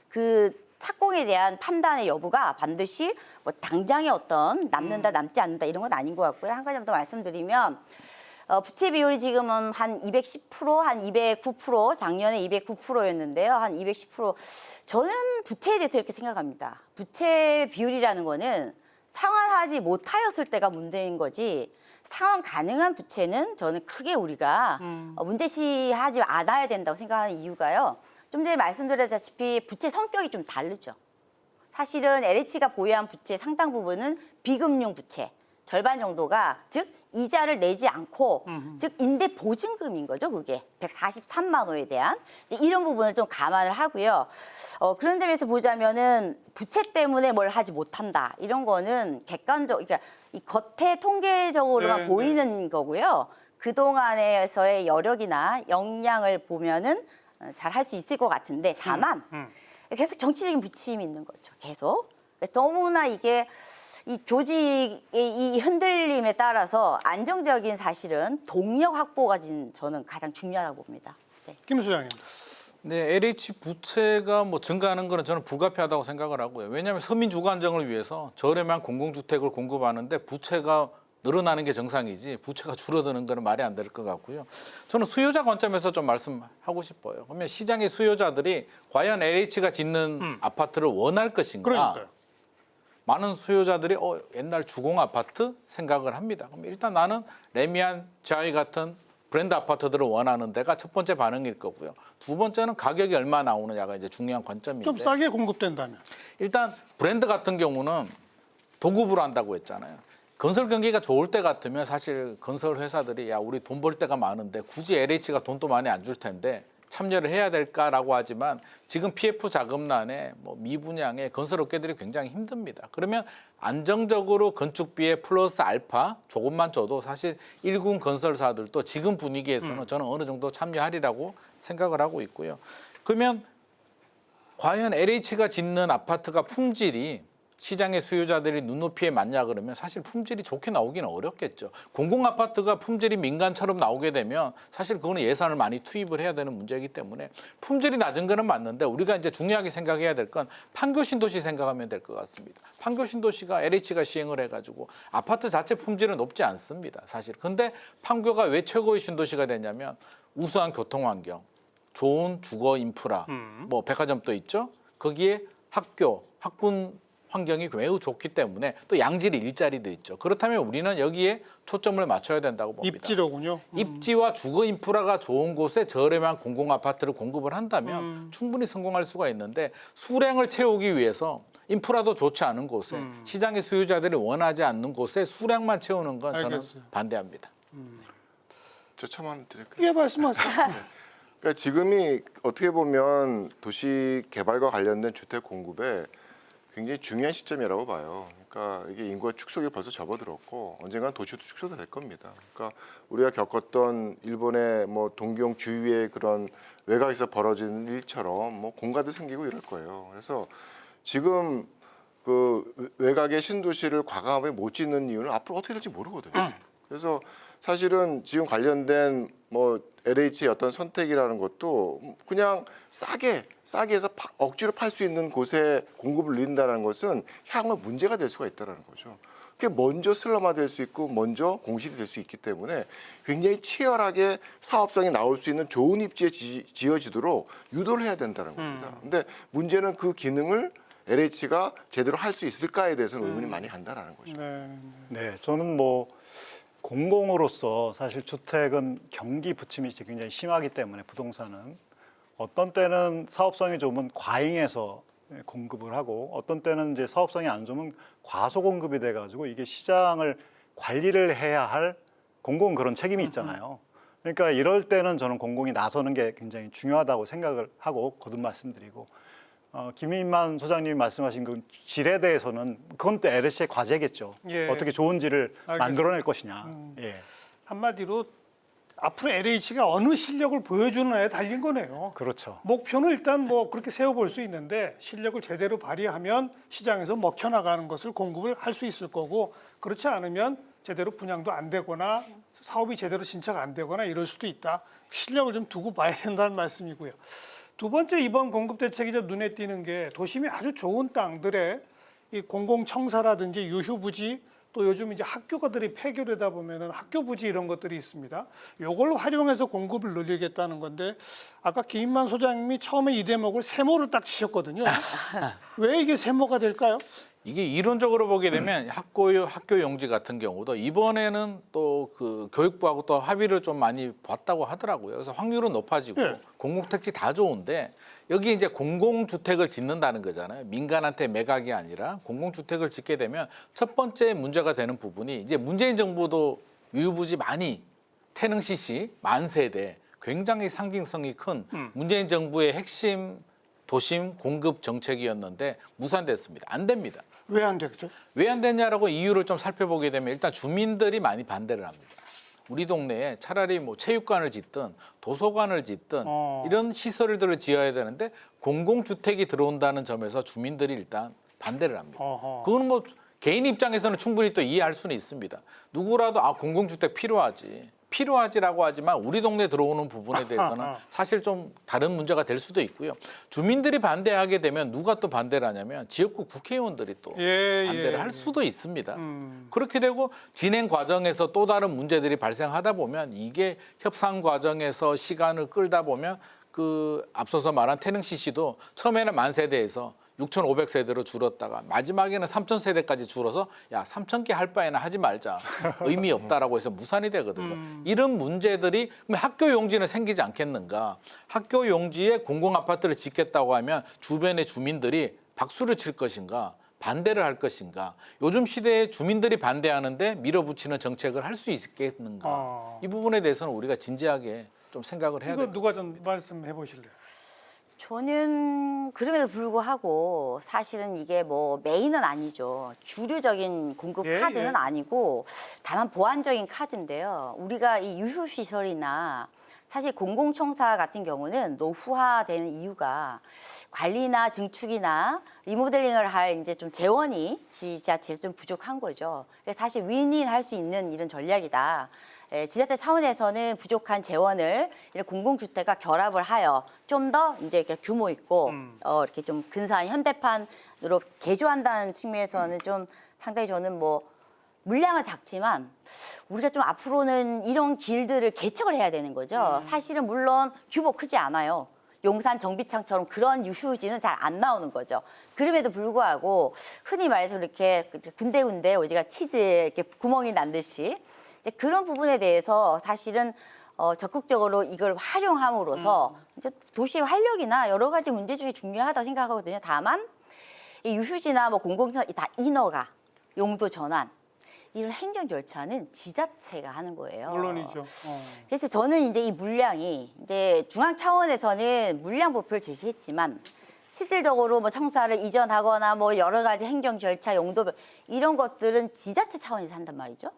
그 착공에 대한 판단의 여부가 반드시 뭐 당장의 어떤 남는다 남지 않는다 이런 건 아닌 것 같고요. 한 가지 더 말씀드리면 부채 비율이 지금은 한 210%, 한 209%, 작년에 209%였는데요. 한 210%. 저는 부채에 대해서 이렇게 생각합니다. 부채 비율이라는 거는 상환하지 못하였을 때가 문제인 거지 상환 가능한 부채는 저는 크게 우리가 문제시하지 않아야 된다고 생각하는 이유가요. 좀 전에 말씀드렸다시피 부채 성격이 좀 다르죠. 사실은 LH가 보유한 부채 상당 부분은 비금융 부채. 절반 정도가 즉 이자를 내지 않고 즉 임대 보증금인 거죠. 그게 143만 호에 대한 이런 부분을 좀 감안을 하고요. 그런 점에서 보자면은 부채 때문에 뭘 하지 못한다 이런 거는 객관적 그러니까 이 겉에 통계적으로만 보이는 거고요. 그 동안에서의 여력이나 역량을 보면은 잘 할 수 있을 것 같은데 다만 계속 정치적인 부침이 있는 거죠. 계속 너무나 이게 이 조직의 이 흔들림에 따라서 안정적인 사실은 동력 확보가 저는 가장 중요하다고 봅니다. 네. 김 소장님. 네, LH 부채가 뭐 증가하는 거는 저는 불가피하다고 생각을 하고요. 왜냐하면 서민 주거 안정을 위해서 저렴한 공공주택을 공급하는데 부채가 늘어나는 게 정상이지 부채가 줄어드는 거는 말이 안 될 것 같고요. 저는 수요자 관점에서 좀 말씀하고 싶어요. 그러면 시장의 수요자들이 과연 LH가 짓는 아파트를 원할 것인가? 그러니까요. 많은 수요자들이 옛날 주공 아파트 생각을 합니다. 그럼 일단 나는 레미안, 자이 같은 브랜드 아파트들을 원하는 데가 첫 번째 반응일 거고요. 두 번째는 가격이 얼마 나오느냐가 이제 중요한 관점인데. 좀 싸게 공급된다면. 일단 브랜드 같은 경우는 도급으로 한다고 했잖아요. 건설 경기가 좋을 때 같으면 사실 건설 회사들이 야 우리 돈 벌 때가 많은데 굳이 LH가 돈도 많이 안 줄 텐데 참여를 해야 될까라고 하지만 지금 PF 자금난에 뭐 미분양에 건설업계들이 굉장히 힘듭니다. 그러면 안정적으로 건축비에 플러스 알파 조금만 줘도 사실 일군 건설사들도 지금 분위기에서는 저는 어느 정도 참여하리라고 생각을 하고 있고요. 그러면 과연 LH가 짓는 아파트가 품질이 시장의 수요자들이 눈높이에 맞냐 그러면 사실 품질이 좋게 나오기는 어렵겠죠. 공공아파트가 품질이 민간처럼 나오게 되면 사실 그거는 예산을 많이 투입을 해야 되는 문제이기 때문에 품질이 낮은 거는 맞는데 우리가 이제 중요하게 생각해야 될 건 판교 신도시 생각하면 될 것 같습니다. 판교 신도시가 LH가 시행을 해가지고 아파트 자체 품질은 높지 않습니다. 사실. 근데 판교가 왜 최고의 신도시가 됐냐면 우수한 교통환경, 좋은 주거 인프라, 뭐 백화점도 있죠. 거기에 학교, 학군 환경이 매우 좋기 때문에 또 양질의 일자리도 있죠. 그렇다면 우리는 여기에 초점을 맞춰야 된다고 봅니다. 입지로군요. 입지와 주거 인프라가 좋은 곳에 저렴한 공공 아파트를 공급을 한다면 충분히 성공할 수가 있는데 수량을 채우기 위해서 인프라도 좋지 않은 곳에 시장의 수요자들이 원하지 않는 곳에 수량만 채우는 건 저는 알겠어요. 반대합니다. 저 첨언 드릴까요? 예, 말씀하세요. 그러니까 지금이 어떻게 보면 도시 개발과 관련된 주택 공급에 굉장히 중요한 시점이라고 봐요. 그러니까 이게 인구가 축소기 벌써 접어들었고 언젠간 도시도 축소도 될 겁니다. 그러니까 우리가 겪었던 일본의 뭐 동경 주위의 그런 외곽에서 벌어지는 일처럼 뭐 공가도 생기고 이럴 거예요. 그래서 지금 그 외곽의 신도시를 과감하게 못 짓는 이유는 앞으로 어떻게 될지 모르거든요. 그래서 사실은 지금 관련된 뭐 LH의 어떤 선택이라는 것도 그냥 싸게 해서 억지로 팔 수 있는 곳에 공급을 늘린다는 것은 향후 문제가 될 수가 있다는 거죠. 그게 먼저 슬럼화될 수 있고 먼저 공실이 될 수 있기 때문에 굉장히 치열하게 사업성이 나올 수 있는 좋은 입지에 지어지도록 유도를 해야 된다는 겁니다. 근데 문제는 그 기능을 LH가 제대로 할 수 있을까에 대해서는 의문이 많이 간다라는 거죠. 네. 네, 저는 뭐 공공으로서 사실 주택은 경기 부침이 굉장히 심하기 때문에 부동산은 어떤 때는 사업성이 좋으면 과잉해서 공급을 하고 어떤 때는 이제 사업성이 안 좋으면 과소 공급이 돼가지고 이게 시장을 관리를 해야 할 공공 그런 책임이 있잖아요. 그러니까 이럴 때는 저는 공공이 나서는 게 굉장히 중요하다고 생각을 하고 거듭 말씀드리고 김인만 소장님이 말씀하신 그 질에 대해서는 그건 또 LH의 과제겠죠. 예. 어떻게 좋은 질을 알겠습니다. 만들어낼 것이냐. 예. 한마디로 앞으로 LH가 어느 실력을 보여주느냐에 달린 거네요. 그렇죠. 목표는 일단 뭐 그렇게 세워볼 수 있는데 실력을 제대로 발휘하면 시장에서 먹혀나가는 것을 공급을 할 수 있을 거고 그렇지 않으면 제대로 분양도 안 되거나 사업이 제대로 진척 안 되거나 이럴 수도 있다. 실력을 좀 두고 봐야 된다는 말씀이고요. 두 번째 이번 공급 대책이 좀 눈에 띄는 게 도심이 아주 좋은 땅들의 이 공공청사라든지 유휴부지 또 요즘 이제 학교가들이 폐교되다 보면은 학교 부지 이런 것들이 있습니다. 요걸 활용해서 공급을 늘리겠다는 건데 아까 김인만 소장님이 처음에 이 대목을 세모를 딱 치셨거든요. 왜 이게 세모가 될까요? 이게 이론적으로 보게 되면 학교 용지 같은 경우도 이번에는 또 그 교육부하고 또 합의를 좀 많이 봤다고 하더라고요. 그래서 확률은 높아지고 네. 공공택지 다 좋은데 여기 이제 공공주택을 짓는다는 거잖아요. 민간한테 매각이 아니라 공공주택을 짓게 되면 첫 번째 문제가 되는 부분이 이제 문재인 정부도 유휴부지 많이 태릉시시 만세대 굉장히 상징성이 큰 문재인 정부의 핵심 도심 공급 정책이었는데 무산됐습니다. 안 됩니다. 왜 안 되겠죠? 왜 안 됐냐라고 이유를 좀 살펴보게 되면 일단 주민들이 많이 반대를 합니다. 우리 동네에 차라리 뭐 체육관을 짓든 도서관을 짓든 이런 시설들을 지어야 되는데 공공주택이 들어온다는 점에서 주민들이 일단 반대를 합니다. 그건 뭐 개인 입장에서는 충분히 또 이해할 수는 있습니다. 누구라도 공공주택 필요하지. 필요하지라고 하지만 우리 동네 들어오는 부분에 대해서는 사실 좀 다른 문제가 될 수도 있고요. 주민들이 반대하게 되면 누가 또 반대를 하냐면 지역구 국회의원들이 또 반대를 할 수도 있습니다. 그렇게 되고 진행 과정에서 또 다른 문제들이 발생하다 보면 이게 협상 과정에서 시간을 끌다 보면 그 앞서서 말한 태릉 CC도 처음에는 만 세대에서 6,500세대로 줄었다가 마지막에는 3,000세대까지 줄어서 야 3,000개 할 바에는 하지 말자 의미 없다라고 해서 무산이 되거든요. 이런 문제들이 그럼 학교 용지는 생기지 않겠는가? 학교 용지에 공공 아파트를 짓겠다고 하면 주변의 주민들이 박수를 칠 것인가? 반대를 할 것인가? 요즘 시대에 주민들이 반대하는데 밀어붙이는 정책을 할 수 있겠는가? 이 부분에 대해서는 우리가 진지하게 좀 생각을 해야 이거 됩니다. 누가 좀 말씀해 보실래요? 저는 그럼에도 불구하고 사실은 이게 뭐 메인은 아니죠. 주류적인 공급 예, 카드는 예. 아니고 다만 보완적인 카드인데요. 우리가 이 유휴시설이나 사실 공공청사 같은 경우는 노후화되는 이유가 관리나 증축이나 리모델링을 할 이제 좀 재원이 지자체에서 좀 부족한 거죠. 그래서 사실 윈윈 할 수 있는 이런 전략이다. 지자체 차원에서는 부족한 재원을 이런 공공주택과 결합을 하여 좀 더 이제 이렇게 규모 있고 이렇게 좀 근사한 현대판으로 개조한다는 측면에서는 좀 상당히 저는 뭐 물량은 작지만 우리가 좀 앞으로는 이런 길들을 개척을 해야 되는 거죠. 사실은 물론 규모 크지 않아요. 용산 정비창처럼 그런 유휴지는 잘 안 나오는 거죠. 그럼에도 불구하고 흔히 말해서 이렇게 군데군데 오지가 치즈에 이렇게 구멍이 난 듯이 이제 그런 부분에 대해서 사실은 적극적으로 이걸 활용함으로써 이제 도시 활력이나 여러 가지 문제 중에 중요하다고 생각하거든요. 다만 이 유휴지나 뭐 공공시설 다 인허가, 용도 전환 이런 행정 절차는 지자체가 하는 거예요. 물론이죠. 그래서 저는 이제 이 물량이 이제 중앙 차원에서는 물량 목표를 제시했지만 실질적으로 뭐 청사를 이전하거나 뭐 여러 가지 행정 절차, 용도 이런 것들은 지자체 차원에서 한단 말이죠.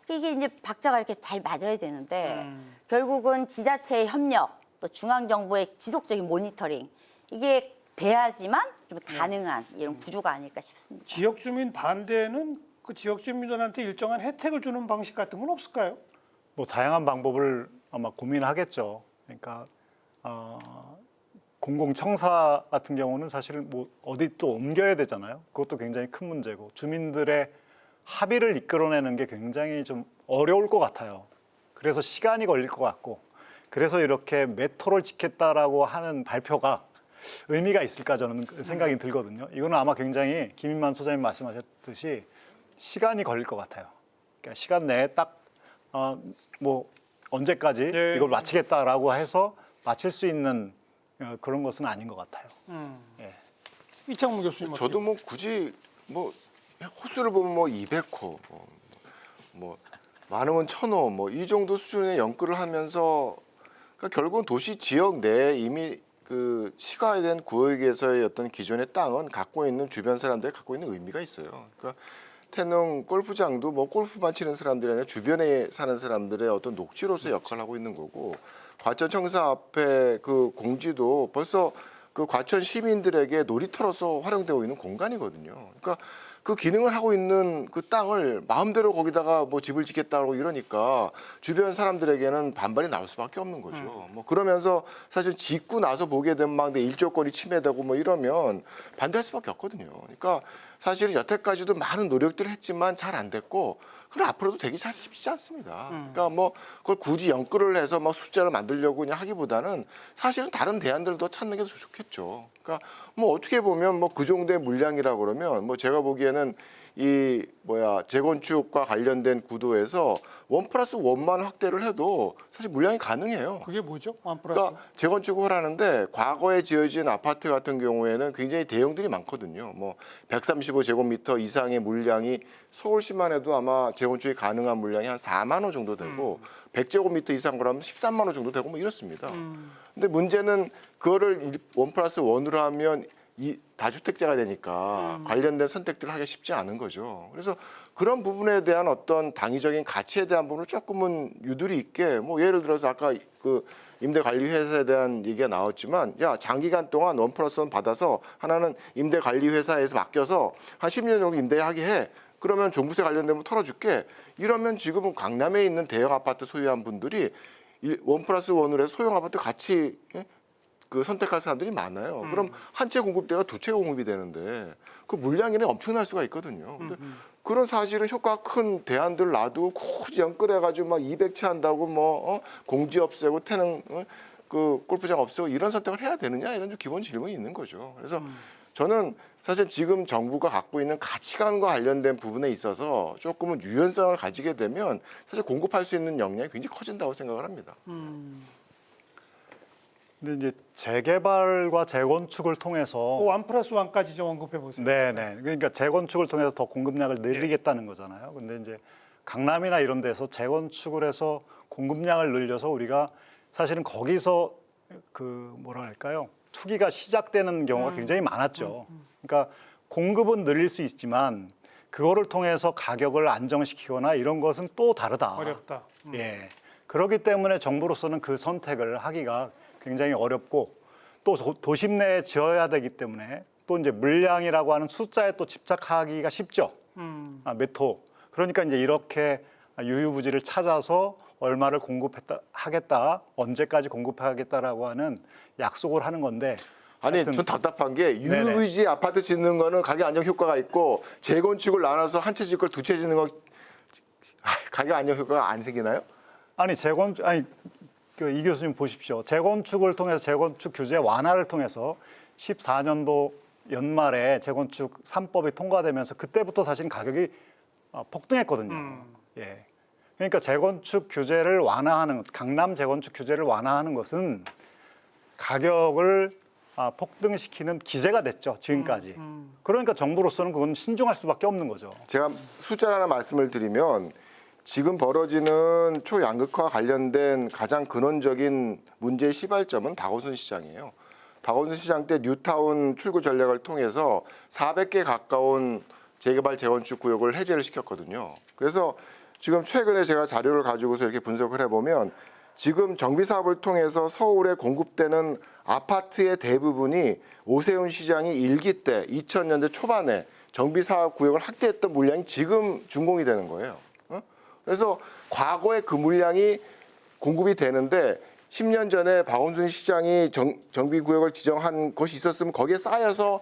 이게 이제 박자가 이렇게 잘 맞아야 되는데 결국은 지자체의 협력, 또 중앙 정부의 지속적인 모니터링 이게 돼야지만 좀 가능한 이런 구조가 아닐까 싶습니다. 지역 주민 반대는 그 지역 주민들한테 일정한 혜택을 주는 방식 같은 건 없을까요? 뭐 다양한 방법을 아마 고민하겠죠. 그러니까 공공청사 같은 경우는 사실 뭐 어디 또 옮겨야 되잖아요. 그것도 굉장히 큰 문제고 주민들의 합의를 이끌어내는 게 굉장히 좀 어려울 것 같아요. 그래서 시간이 걸릴 것 같고 그래서 이렇게 메토를 짓겠다라고 하는 발표가 의미가 있을까 저는 생각이 들거든요. 이거는 아마 굉장히 김인만 소장님 말씀하셨듯이 시간이 걸릴 것 같아요. 그러니까 시간 내에 딱 뭐 언제까지 네. 이걸 마치겠다라고 해서 마칠 수 있는 그런 것은 아닌 것 같아요. 예. 이창문 교수님 저도 뭐 굳이 뭐 호수를 보면 뭐 200호, 뭐 많으면 1000호, 뭐 이 정도 수준의 연끌을 하면서 그러니까 결국은 도시 지역 내에 이미 그 시가된 구역에서의 어떤 기존의 땅은 갖고 있는 주변 사람들이 갖고 있는 의미가 있어요. 그러니까 태릉 골프장도 뭐 골프만 치는 사람들이 아니라 주변에 사는 사람들의 어떤 녹지로서 역할을 하고 있는 거고 과천 청사 앞에 그 공지도 벌써 그 과천 시민들에게 놀이터로서 활용되고 있는 공간이거든요. 그러니까 그 기능을 하고 있는 그 땅을 마음대로 거기다가 뭐 집을 짓겠다고 이러니까 주변 사람들에게는 반발이 나올 수밖에 없는 거죠. 뭐 그러면서 사실 짓고 나서 보게 되면 막 내 일조권이 침해되고 뭐 이러면 반대할 수밖에 없거든요. 그러니까 사실 여태까지도 많은 노력들을 했지만 잘 안 됐고 그리고 앞으로도 되기 잘 쉽지 않습니다. 그러니까 뭐 그걸 굳이 연끌을 해서 막 숫자를 만들려고 그냥 하기보다는 사실은 다른 대안들도 찾는 게 더 좋겠죠. 그러니까 뭐 어떻게 보면 뭐 그 정도의 물량이라 그러면 뭐 제가 보기에는 이 재건축과 관련된 구도에서 1+1만 확대를 해도 사실 물량이 가능해요. 그게 뭐죠? 그러니까 재건축을 하는데 과거에 지어진 아파트 같은 경우에는 굉장히 대형들이 많거든요. 뭐 135제곱미터 이상의 물량이 서울시만 해도 아마 재건축이 가능한 물량이 한 4만 호 정도 되고 100제곱미터 이상 거라면 13만 호 정도 되고 뭐 이렇습니다. 근데 문제는 그거를 1+1으로 하면 이 다주택자가 되니까 관련된 선택들을 하기 쉽지 않은 거죠. 그래서 그런 부분에 대한 어떤 당위적인 가치에 대한 부분을 조금은 유두리 있게 뭐 예를 들어서 아까 그 임대관리회사에 대한 얘기가 나왔지만 야 장기간 동안 1+1 받아서 하나는 임대관리회사에서 맡겨서 한 10년 정도 임대하게 해. 그러면 종부세 관련되면 털어줄게. 이러면 지금은 강남에 있는 대형 아파트 소유한 분들이 1+1으로 해서 소형 아파트 같이 그 선택할 사람들이 많아요. 그럼 한 채 공급대가 두 채 공급이 되는데 그 물량이 엄청날 수가 있거든요. 근데 그런 사실은 효과가 큰 대안들 놔두고 굳이 연끌해가지고 막 200채 한다고 뭐 공지 없애고 태능 그 골프장 없애고 이런 선택을 해야 되느냐 이런 좀 기본 질문이 있는 거죠. 그래서 저는 사실 지금 정부가 갖고 있는 가치관과 관련된 부분에 있어서 조금은 유연성을 가지게 되면 사실 공급할 수 있는 역량이 굉장히 커진다고 생각을 합니다. 근데 이제 재개발과 재건축을 통해서 1+1까지 좀 언급해 보세요. 네네. 그러니까 재건축을 통해서 더 공급량을 늘리겠다는 거잖아요. 근데 이제 강남이나 이런 데서 재건축을 해서 공급량을 늘려서 우리가 사실은 거기서 그 뭐라 할까요? 투기가 시작되는 경우가 굉장히 많았죠. 그러니까 공급은 늘릴 수 있지만 그거를 통해서 가격을 안정시키거나 이런 것은 또 다르다. 어렵다. 예. 그렇기 때문에 정부로서는 그 선택을 하기가 굉장히 어렵고 또 도심 내에 지어야 되기 때문에 또 이제 물량이라고 하는 숫자에 또 집착하기가 쉽죠. 몇 호. 그러니까 이제 이렇게 유유부지를 찾아서 얼마를 공급하겠다, 언제까지 공급하겠다라고 하는 약속을 하는 건데. 아니, 하여튼, 전 답답한 게 유유부지 아파트 짓는 거는 가격 안정 효과가 있고 재건축을 나눠서 한 채 짓고 두 채 짓는 거 가격 안정 효과가 안 생기나요? 아니 재건축 아니 이 교수님 보십시오. 재건축을 통해서 재건축 규제 완화를 통해서 14년도 연말에 재건축 3법이 통과되면서 그때부터 사실 가격이 폭등했거든요. 예. 그러니까 재건축 규제를 완화하는 강남 재건축 규제를 완화하는 것은 가격을 폭등시키는 기제가 됐죠 지금까지. 그러니까 정부로서는 그건 신중할 수밖에 없는 거죠. 제가 숫자 하나 말씀을 드리면 지금 벌어지는 초양극화 관련된 가장 근원적인 문제의 시발점은 박원순 시장이에요. 박원순 시장 때 뉴타운 출구 전략을 통해서 400개 가까운 재개발 재건축 구역을 해제를 시켰거든요. 그래서 지금 최근에 제가 자료를 가지고서 이렇게 분석을 해보면 지금 정비 사업을 통해서 서울에 공급되는 아파트의 대부분이 오세훈 시장이 1기 때 2000년대 초반에 정비 사업 구역을 확대했던 물량이 지금 준공이 되는 거예요. 그래서 과거에 그 물량이 공급이 되는데 10년 전에 박원순 시장이 정비구역을 지정한 것이 있었으면 거기에 쌓여서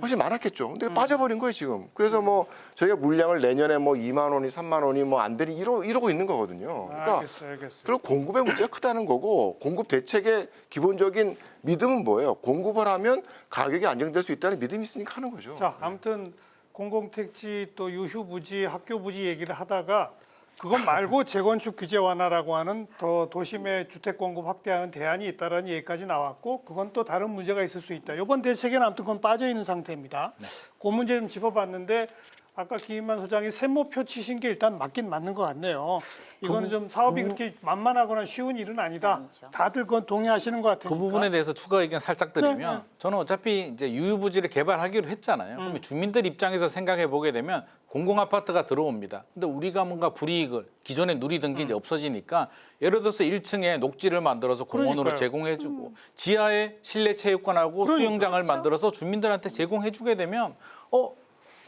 훨씬 많았겠죠. 근데 빠져버린 거예요 지금. 그래서 뭐 저희가 물량을 내년에 뭐 2만 원이 3만 원이 뭐 안 되니 이러고 있는 거거든요. 그러니까 알겠어요. 그리고 공급의 문제가 크다는 거고 공급 대책의 기본적인 믿음은 뭐예요? 공급을 하면 가격이 안정될 수 있다는 믿음이 있으니까 하는 거죠. 자, 아무튼 공공택지 또 유휴부지, 학교부지 얘기를 하다가 그것 말고 재건축 규제 완화라고 하는 더 도심의 주택 공급 확대하는 대안이 있다라는 얘기까지 나왔고 그건 또 다른 문제가 있을 수 있다. 이번 대책에는 아무튼 그건 빠져 있는 상태입니다. 그 문제 좀 짚어봤는데 아까 김인만 소장이 세모표 치신 게 일단 맞긴 맞는 것 같네요. 이거는 좀 사업이 그렇게 만만하거나 쉬운 일은 아니다. 아니죠. 다들 그건 동의하시는 것 같으니까. 그 부분에 대해서 추가 의견 살짝 드리면 네. 저는 어차피 이제 유유부지를 개발하기로 했잖아요. 그러면 주민들 입장에서 생각해 보게 되면 공공 아파트가 들어옵니다. 근데 우리가 뭔가 불이익을 기존에 누리던 게 이제 없어지니까 예를 들어서 1층에 녹지를 만들어서 공원으로 그러니까요. 제공해주고 지하에 실내 체육관하고 그러니까. 수영장을 만들어서 주민들한테 제공해주게 되면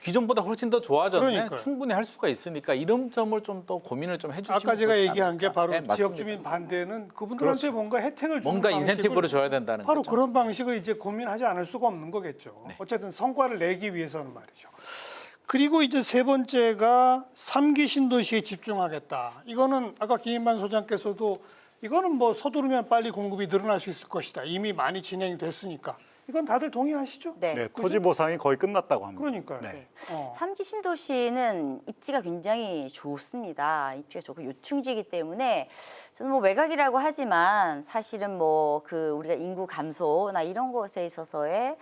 기존보다 훨씬 더 좋아졌네. 그러니까요. 충분히 할 수가 있으니까 이런 점을 좀 더 고민을 좀 해주시면 아까 제가 좋지 얘기한 게 않을까. 바로 네, 맞습니다. 지역 주민 반대는 그분들한테 뭔가 혜택을 주는 뭔가 인센티브를 방식을 줘야 된다는 바로 거죠. 그런 방식을 이제 고민하지 않을 수가 없는 거겠죠. 어쨌든 성과를 내기 위해서는 말이죠. 그리고 이제 세 번째가 3기 신도시에 집중하겠다. 이거는 아까 김인만 소장께서도 이거는 뭐 서두르면 빨리 공급이 늘어날 수 있을 것이다. 이미 많이 진행이 됐으니까. 이건 다들 동의하시죠? 네. 네, 토지 보상이 거의 끝났다고 합니다. 그러니까요. 네. 3기 신도시는 입지가 굉장히 좋습니다. 입지가 좋고 요충지이기 때문에 저는 뭐 외곽이라고 하지만 사실은 뭐 그 우리가 인구 감소나 이런 것에 있어서의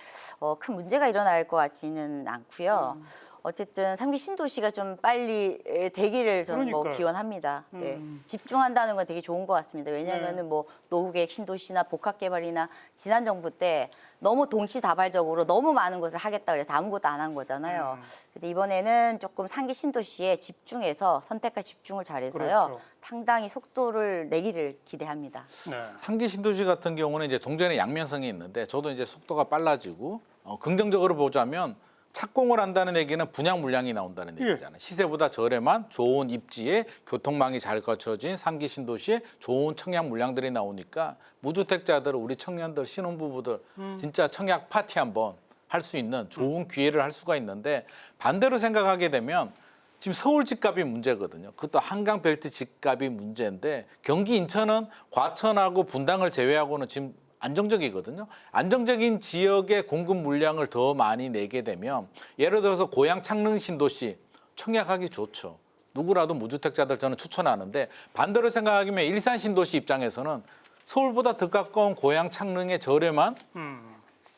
큰 문제가 일어날 것 같지는 않고요. 어쨌든 3기 신도시가 좀 빨리 되기를 저는 뭐 그러니까요. 기원합니다. 네. 집중한다는 건 되게 좋은 것 같습니다. 왜냐하면은 뭐 노후계획 신도시나 복합개발이나 지난 정부 때 너무 동시다발적으로 너무 많은 것을 하겠다 그래서 아무것도 안 한 거잖아요. 그래서 이번에는 조금 3기 신도시에 집중해서 선택과 집중을 잘해서요. 그렇죠. 상당히 속도를 내기를 기대합니다. 네. 3기 신도시 같은 경우는 이제 동전의 양면성이 있는데 저도 이제 속도가 빨라지고 긍정적으로 보자면 착공을 한다는 얘기는 분양 물량이 나온다는 얘기잖아요. 시세보다 저렴한 좋은 입지에 교통망이 잘 갖춰진 3기 신도시에 좋은 청약 물량들이 나오니까 무주택자들, 우리 청년들, 신혼부부들 진짜 청약 파티 한번 할 수 있는 좋은 기회를 할 수가 있는데 반대로 생각하게 되면 지금 서울 집값이 문제거든요. 그것도 한강 벨트 집값이 문제인데 경기 인천은 과천하고 분당을 제외하고는 지금 안정적이거든요. 안정적인 지역의 공급 물량을 더 많이 내게 되면 예를 들어서 고양 창릉 신도시 청약하기 좋죠. 누구라도 무주택자들 저는 추천하는데 반대로 생각하면 일산 신도시 입장에서는 서울보다 더 가까운 고양 창릉의 저렴한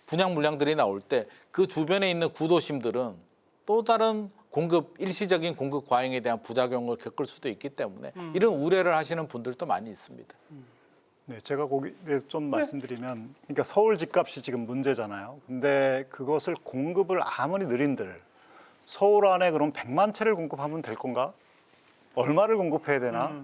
분양 물량들이 나올 때 그 주변에 있는 구도심들은 또 다른 일시적인 공급 과잉에 대한 부작용을 겪을 수도 있기 때문에 이런 우려를 하시는 분들도 많이 있습니다. 네, 제가 거기에 좀 말씀드리면, 그러니까 서울 집값이 지금 문제잖아요. 근데 그것을 공급을 아무리 느린들 서울 안에 그럼 100만 채를 공급하면 될 건가? 얼마를 공급해야 되나?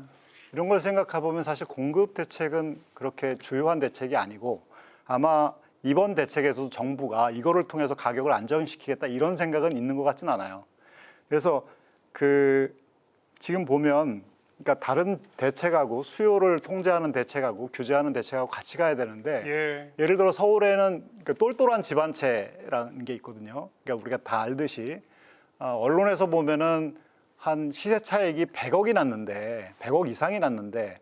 이런 걸 생각해 보면 사실 공급 대책은 그렇게 주요한 대책이 아니고 아마 이번 대책에서도 정부가 이거를 통해서 가격을 안정시키겠다 이런 생각은 있는 것 같진 않아요. 그래서 지금 보면 그러니까 다른 대책하고 수요를 통제하는 대책하고 규제하는 대책하고 같이 가야 되는데 예를 들어 서울에는 그러니까 똘똘한 집안채라는 게 있거든요. 그러니까 우리가 다 알듯이 언론에서 보면은 한 시세 차익이 100억이 났는데 100억 이상이 났는데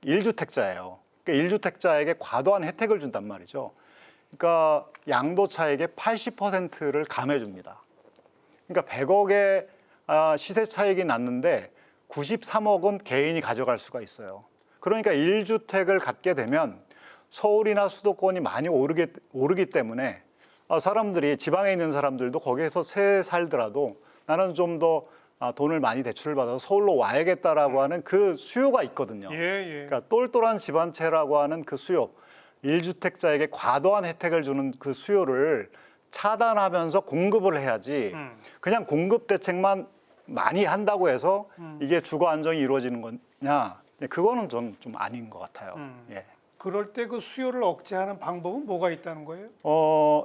1주택자예요. 그러니까 1주택자에게 과도한 혜택을 준단 말이죠. 그러니까 양도차익의 80%를 감해줍니다. 그러니까 100억의 시세 차익이 났는데 93억은 개인이 가져갈 수가 있어요. 그러니까 1주택을 갖게 되면 서울이나 수도권이 많이 오르기 때문에 사람들이 지방에 있는 사람들도 거기에서 새 살더라도 나는 좀 더 돈을 많이 대출을 받아서 서울로 와야겠다라고 하는 그 수요가 있거든요. 그러니까 똘똘한 집안채라고 하는 그 수요, 1주택자에게 과도한 혜택을 주는 그 수요를 차단하면서 공급을 해야지 그냥 공급 대책만 많이 한다고 해서 이게 주거 안정이 이루어지는 거냐? 그거는 좀 아닌 것 같아요. 예. 그럴 때 그 수요를 억제하는 방법은 뭐가 있다는 거예요?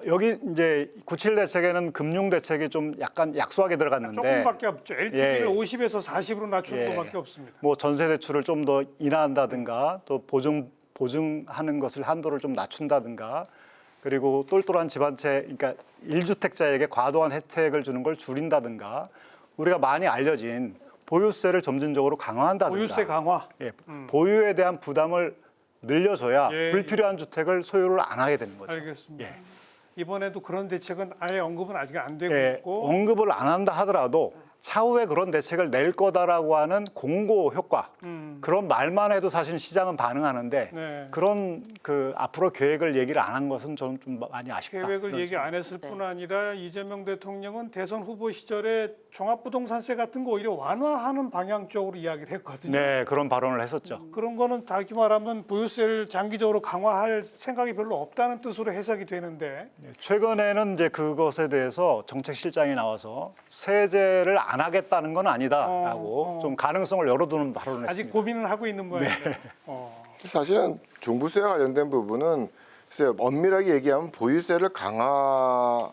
여기 이제 97 대책에는 금융 대책이 좀 약간 약소하게 들어갔는데 조금밖에 없죠. LTV를 50에서 40으로 낮추는 것밖에 없습니다. 뭐 전세 대출을 좀 더 인하한다든가 또 보증하는 것을 한도를 좀 낮춘다든가 그리고 똘똘한 집안채 그러니까 1주택자에게 과도한 혜택을 주는 걸 줄인다든가 우리가 많이 알려진 보유세를 점진적으로 강화한다든가 보유세 강화. 보유에 대한 부담을 늘려줘야 불필요한 주택을 소유를 안 하게 되는 거죠. 알겠습니다. 이번에도 그런 대책은 아예 언급은 아직 안 되고 있고 언급을 안 한다 하더라도 차후에 그런 대책을 낼 거다라고 하는 공고 효과 그런 말만 해도 사실 시장은 반응하는데 그런 앞으로 계획을 얘기를 안 한 것은 저는 좀 많이 아쉽다. 계획을 얘기 안 했을 뿐 아니라 이재명 대통령은 대선 후보 시절에 종합부동산세 같은 거 오히려 완화하는 방향 쪽으로 이야기를 했거든요. 네, 그런 발언을 했었죠. 그런 거는 다시 말하면 보유세를 장기적으로 강화할 생각이 별로 없다는 뜻으로 해석이 되는데 최근에는 이제 그것에 대해서 정책실장이 나와서 세제를 안 하겠다는 건 아니다라고 좀 가능성을 열어두는 발언을 했습니다. 아직 고민을 하고 있는 모양이네요. 사실은 종부세와 관련된 부분은 글쎄요, 엄밀하게 얘기하면 보유세를 강화한다는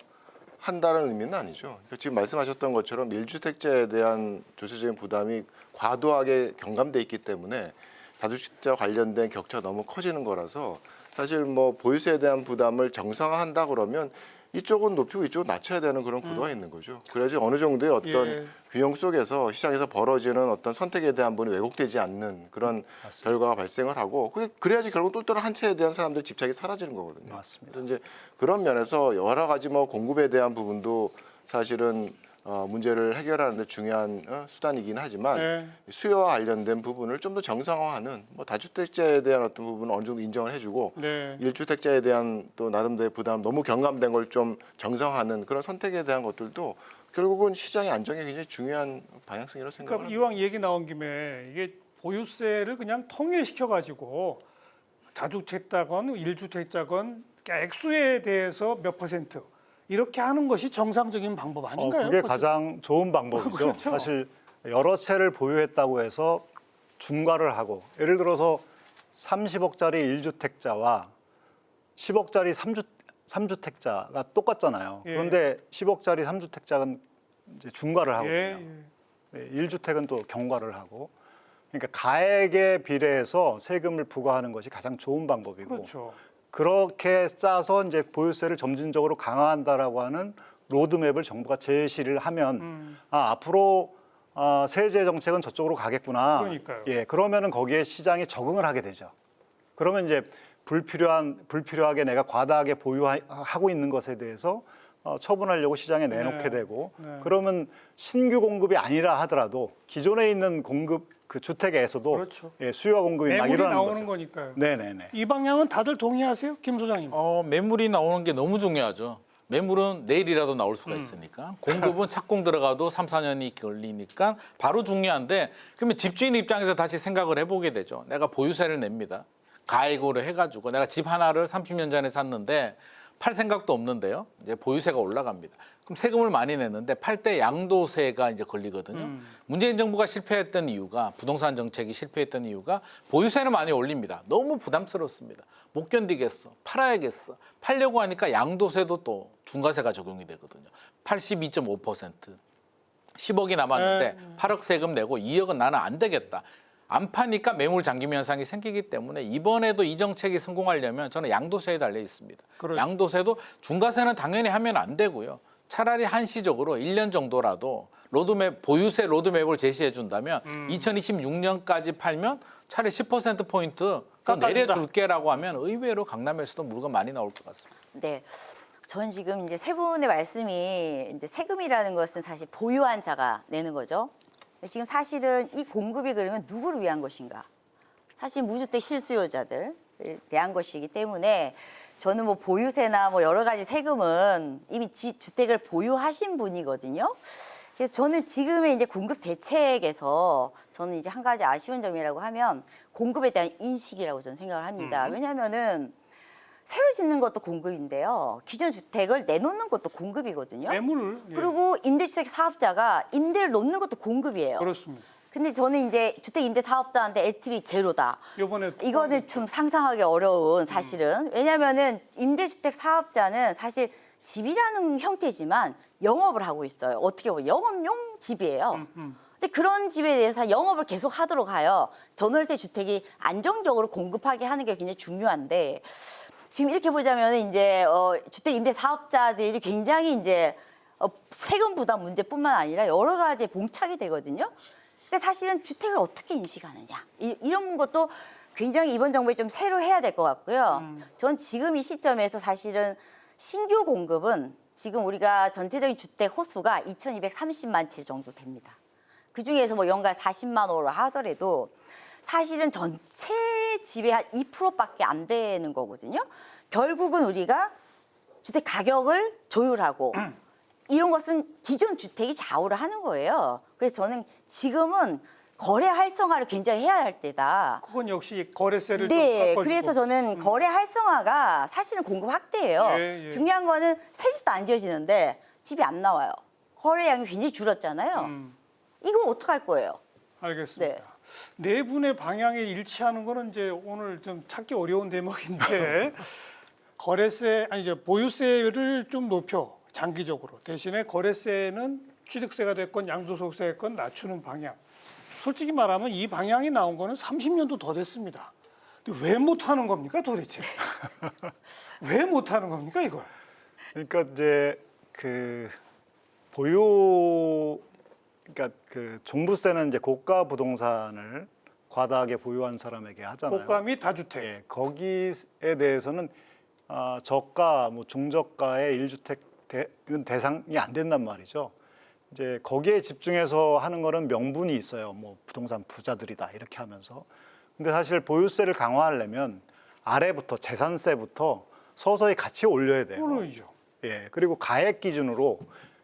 의미는 아니죠. 그러니까 지금 말씀하셨던 것처럼 1주택자에 대한 조세적인 부담이 과도하게 경감돼 있기 때문에 다주택자 관련된 격차가 너무 커지는 거라서 사실 뭐 보유세에 대한 부담을 정상화한다 그러면 이쪽은 높이고 이쪽은 낮춰야 되는 그런 구도가 있는 거죠. 그래야지 어느 정도의 어떤 균형 속에서 시장에서 벌어지는 어떤 선택에 대한 부분이 왜곡되지 않는 그런 결과가 발생을 하고 그래야지 결국 똘똘한 한 채에 대한 사람들 집착이 사라지는 거거든요. 맞습니다. 이제 그런 면에서 여러 가지 뭐 공급에 대한 부분도 사실은 문제를 해결하는 데 중요한 수단이긴 하지만 수요와 관련된 부분을 좀 더 정상화하는 뭐 다주택자에 대한 어떤 부분은 어느 정도 인정을 해주고 1주택자에 대한 또 나름대로의 부담 너무 경감된 걸 좀 정상화하는 그런 선택에 대한 것들도 결국은 시장의 안정에 굉장히 중요한 방향성이라고 생각합니다. 그러니까 이왕 얘기 나온 김에 이게 보유세를 그냥 통일시켜가지고 다주택자건 1주택자건 액수에 대해서 몇 퍼센트 이렇게 하는 것이 정상적인 방법 아닌가요? 그게 가장 좋은 방법이죠. 그렇죠. 사실 여러 채를 보유했다고 해서 중과를 하고 예를 들어서 30억짜리 1주택자와 10억짜리 3주택자가 똑같잖아요. 예. 그런데 10억짜리 3주택자는 이제 중과를 하거든요. 예. 네, 1주택은 또 경과를 하고. 그러니까 가액에 비례해서 세금을 부과하는 것이 가장 좋은 방법이고 그렇죠. 그렇게 짜서 이제 보유세를 점진적으로 강화한다라고 하는 로드맵을 정부가 제시를 하면 앞으로 세제 정책은 저쪽으로 가겠구나. 그러니까요. 예, 그러면은 거기에 시장이 적응을 하게 되죠. 그러면 이제 불필요하게 내가 과다하게 보유하고 있는 것에 대해서 처분하려고 시장에 내놓게 네. 되고 네. 그러면 신규 공급이 아니라 하더라도 기존에 있는 공급 그 주택에서도 그렇죠. 예, 수요와 공급이 막 매물이 일어나는 나오는 거죠. 거니까요. 네네네. 이 방향은 다들 동의하세요, 김 소장님? 매물이 나오는 게 너무 중요하죠. 매물은 내일이라도 나올 수가 있으니까. 공급은 착공 들어가도 3, 4년이 걸리니까 바로 중요한데 그러면 집주인 입장에서 다시 생각을 해보게 되죠. 내가 보유세를 냅니다. 가액으로 해가지고 내가 집 하나를 30년 전에 샀는데 팔 생각도 없는데요. 이제 보유세가 올라갑니다. 그럼 세금을 많이 냈는데 팔 때 양도세가 이제 걸리거든요. 문재인 정부가 실패했던 이유가 부동산 정책이 실패했던 이유가 보유세는 많이 올립니다. 너무 부담스럽습니다. 못 견디겠어. 팔아야겠어. 팔려고 하니까 양도세도 또 중과세가 적용이 되거든요. 82.5%. 10억이 남았는데 8억 세금 내고 2억은 나는 안 되겠다. 안 파니까 매물 잠김 현상이 생기기 때문에 이번에도 이 정책이 성공하려면 저는 양도세에 달려 있습니다. 그렇죠. 양도세도 중과세는 당연히 하면 안 되고요. 차라리 한시적으로 1년 정도라도 로드맵 보유세 로드맵을 제시해 준다면 2026년까지 팔면 차라리 10%포인트 더 깎아준다. 내려줄게라고 하면 의외로 강남에서도 물건 많이 나올 것 같습니다. 네. 전 지금 이제 세 분의 말씀이 이제 세금이라는 것은 사실 보유한 자가 내는 거죠. 지금 사실은 이 공급이 그러면 누구를 위한 것인가? 사실 무주택 실수요자들을 대한 것이기 때문에 저는 뭐 보유세나 뭐 여러 가지 세금은 이미 주택을 보유하신 분이거든요. 그래서 저는 지금의 이제 공급 대책에서 저는 이제 한 가지 아쉬운 점이라고 하면 공급에 대한 인식이라고 저는 생각을 합니다. 왜냐하면은 새로 짓는 것도 공급인데요. 기존 주택을 내놓는 것도 공급이거든요. 매물을 그리고 임대주택 사업자가 임대를 놓는 것도 공급이에요. 그렇습니다. 근데 저는 이제 주택 임대 사업자한테 LTV 제로다. 이번에 이거는 좀 상상하기 어려운 사실은. 왜냐면은 임대주택 사업자는 사실 집이라는 형태지만 영업을 하고 있어요. 어떻게 보면 영업용 집이에요. 근데 그런 집에 대해서 영업을 계속 하도록 하여 전월세 주택이 안정적으로 공급하게 하는 게 굉장히 중요한데 지금 이렇게 보자면 이제 주택 임대 사업자들이 굉장히 이제 세금 부담 문제뿐만 아니라 여러 가지 봉착이 되거든요. 그러니까 사실은 주택을 어떻게 인식하느냐 이런 것도 굉장히 이번 정부에 좀 새로 해야 될 것 같고요. 전 지금 이 시점에서 사실은 신규 공급은 지금 우리가 전체적인 주택 호수가 2,230만 채 정도 됩니다. 그 중에서 뭐 연간 40만 호로 하더라도 사실은 전체 집의 한 2%밖에 안 되는 거거든요. 결국은 우리가 주택 가격을 조율하고 이런 것은 기존 주택이 좌우를 하는 거예요. 그래서 저는 지금은 거래 활성화를 굉장히 해야 할 때다. 그건 역시 거래세를 네, 좀 깎아주고. 그래서 저는 거래 활성화가 사실은 공급 확대예요. 예, 예. 중요한 거는 새 집도 안 지어지는데 집이 안 나와요. 거래량이 굉장히 줄었잖아요. 이거 어떡할 거예요? 알겠습니다. 네. 네 분의 방향에 일치하는 거는 이제 오늘 좀 찾기 어려운 대목인데 거래세 아니 이제 보유세를 좀 높여 장기적으로 대신에 거래세는 취득세가 됐건 양도소득세가 됐건 낮추는 방향. 솔직히 말하면 이 방향이 나온 거는 30년도 더 됐습니다. 근데 왜 못하는 겁니까 도대체? 왜 못하는 겁니까 이걸? 그러니까 이제 그 그러니까 그 종부세는 이제 고가 부동산을 과다하게 보유한 사람에게 하잖아요. 고가 및 다주택. 예, 거기에 대해서는 저가, 뭐 중저가의 1주택은 대상이 안 된단 말이죠. 이제 거기에 집중해서 하는 거는 명분이 있어요. 뭐 부동산 부자들이다 이렇게 하면서. 근데 사실 보유세를 강화하려면 아래부터 재산세부터 서서히 같이 올려야 돼요. 물론이죠. 예, 그리고 가액 기준으로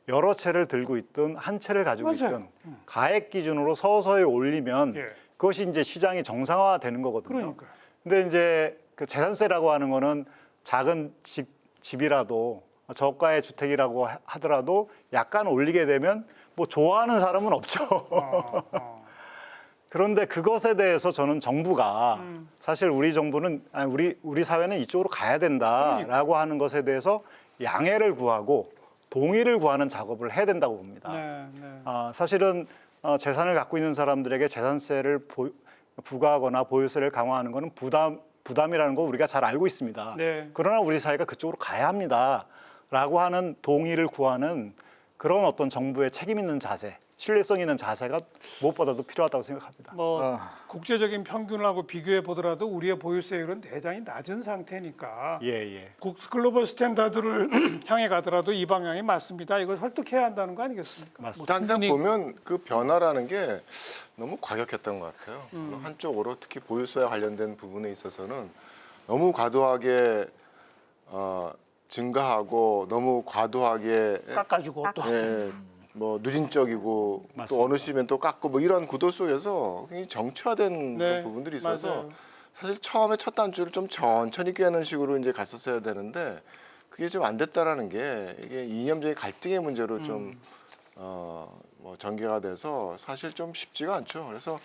여러 채를 들고 있든 한 채를 가지고 맞아요. 있든 가액 기준으로 서서히 올리면 예. 그것이 이제 시장이 정상화되는 거거든요. 그러니까요. 근데 이제 그 재산세라고 하는 거는 작은 집이라도 저가의 주택이라고 하더라도 약간 올리게 되면 뭐 좋아하는 사람은 없죠. 그런데 그것에 대해서 저는 정부가 사실 우리 정부는 우리 사회는 이쪽으로 가야 된다라고 하는 것에 대해서 양해를 구하고 동의를 구하는 작업을 해야 된다고 봅니다. 네, 네. 사실은 재산을 갖고 있는 사람들에게 재산세를 부과하거나 보유세를 강화하는 것은 부담이라는 거 우리가 잘 알고 있습니다. 네. 그러나 우리 사회가 그쪽으로 가야 합니다라고 하는 동의를 구하는 그런 어떤 정부의 책임 있는 자세, 신뢰성 있는 자세가 무엇보다도 필요하다고 생각합니다. 뭐 국제적인 평균하고 비교해 보더라도 우리의 보유세율은 대단히 낮은 상태니까 예. 글로벌 스탠다드를 향해 가더라도 이 방향이 맞습니다. 이걸 설득해야 한다는 거 아니겠습니까? 맞습니다. 항상 보면 그 변화라는 게 너무 과격했던 것 같아요. 한쪽으로 특히 보유세와 관련된 부분에 있어서는 너무 과도하게 증가하고 너무 과도하게 깎아주고 또 뭐 누진적이고 맞습니다. 또 어느 시면 또 깎고 뭐 이런 구도 속에서 굉장히 정치화된 네, 그런 부분들이 있어서 맞아요. 사실 처음에 첫 단추를 좀 천천히 꿰는 식으로 이제 갔었어야 되는데 그게 좀 안 됐다라는 게 이게 이념적인 갈등의 문제로 좀 뭐 전개가 돼서 사실 좀 쉽지가 않죠. 그래서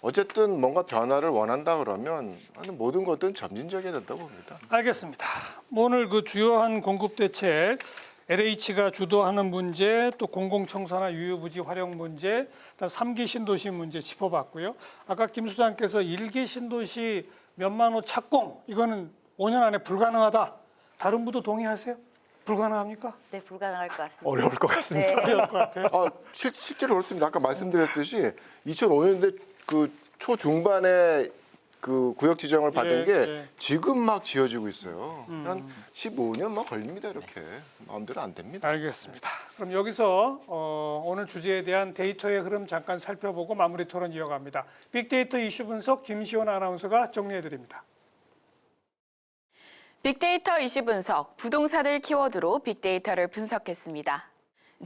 어쨌든 뭔가 변화를 원한다 그러면 모든 것들은 점진적이어야 된다고 봅니다. 알겠습니다. 오늘 그 주요한 공급 대책 LH가 주도하는 문제, 또 공공청사나 유휴부지 활용 문제, 3기 신도시 문제 짚어봤고요. 아까 김 소장께서 1기 신도시 몇만 호 착공, 이거는 5년 안에 불가능하다. 다른 분도 동의하세요? 불가능합니까? 네, 불가능할 것 같습니다. 어려울 것 같습니다. 네. 어려울 것 같아요. 실제로 그렇습니다. 아까 말씀드렸듯이 2005년대 그 초중반에 그 구역 지정을 받은 게 지금 막 지어지고 있어요. 한 15년 막 걸립니다. 이렇게 마음대로 안 됩니다. 알겠습니다. 그럼 여기서 오늘 주제에 대한 데이터의 흐름 잠깐 살펴보고 마무리 토론 이어갑니다. 빅데이터 이슈 분석 김시원 아나운서가 정리해드립니다. 빅데이터 이슈 분석, 부동산을 키워드로 빅데이터를 분석했습니다.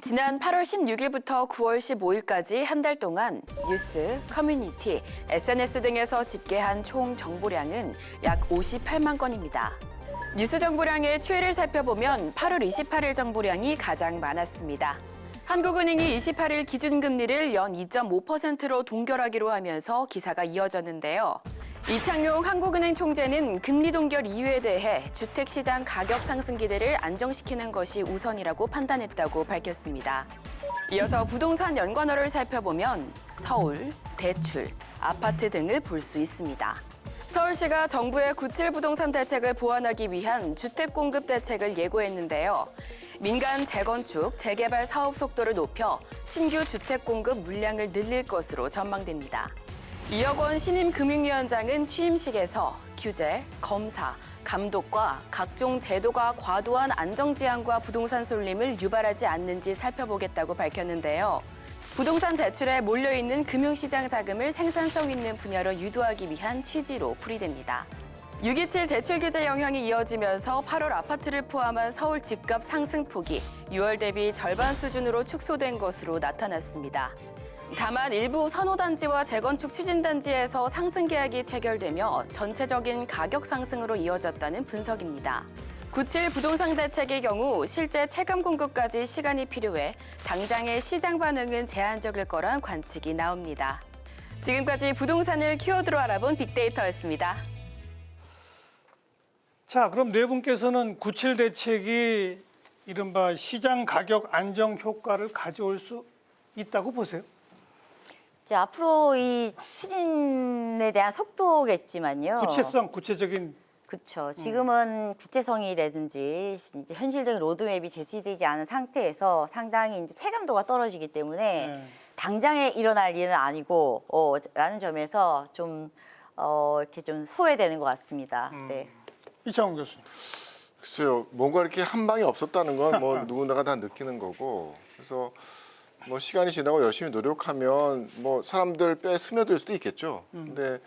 지난 8월 16일부터 9월 15일까지 한 달 동안 뉴스, 커뮤니티, SNS 등에서 집계한 총 정보량은 약 58만 건입니다. 뉴스 정보량의 추이를 살펴보면 8월 28일 정보량이 가장 많았습니다. 한국은행이 28일 기준금리를 연 2.5%로 동결하기로 하면서 기사가 이어졌는데요. 이창용 한국은행 총재는 금리 동결 이유에 대해 주택시장 가격 상승 기대를 안정시키는 것이 우선이라고 판단했다고 밝혔습니다. 이어서 부동산 연관어를 살펴보면 서울, 대출, 아파트 등을 볼 수 있습니다. 서울시가 정부의 97 부동산 대책을 보완하기 위한 주택 공급 대책을 예고했는데요. 민간 재건축, 재개발 사업 속도를 높여 신규 주택 공급 물량을 늘릴 것으로 전망됩니다. 이혁원 신임 금융위원장은 취임식에서 규제, 검사, 감독과 각종 제도가 과도한 안정지향과 부동산 쏠림을 유발하지 않는지 살펴보겠다고 밝혔는데요. 부동산 대출에 몰려있는 금융시장 자금을 생산성 있는 분야로 유도하기 위한 취지로 풀이됩니다. 6.27 대출 규제 영향이 이어지면서 8월 아파트를 포함한 서울 집값 상승폭이 6월 대비 절반 수준으로 축소된 것으로 나타났습니다. 다만 일부 선호단지와 재건축 추진단지에서 상승 계약이 체결되며 전체적인 가격 상승으로 이어졌다는 분석입니다. 97 부동산 대책의 경우 실제 체감 공급까지 시간이 필요해 당장의 시장 반응은 제한적일 거란 관측이 나옵니다. 지금까지 부동산을 키워드로 알아본 빅데이터였습니다. 자, 그럼 네 분께서는 97 대책이 이른바 시장 가격 안정 효과를 가져올 수 있다고 보세요? 이제 앞으로 이 추진에 대한 속도겠지만요. 구체적인 그렇죠. 지금은 구체성이라든지 이제 현실적인 로드맵이 제시되지 않은 상태에서 상당히 이제 체감도가 떨어지기 때문에 당장에 일어날 일은 아니고 라는 점에서 좀 이렇게 좀 소외되는 것 같습니다. 네. 이창훈 교수님. 글쎄요, 뭔가 이렇게 한 방이 없었다는 건 뭐 누군가가 다 느끼는 거고, 그래서 뭐 시간이 지나고 열심히 노력하면 뭐 사람들 뼈에 스며들 수도 있겠죠. 근데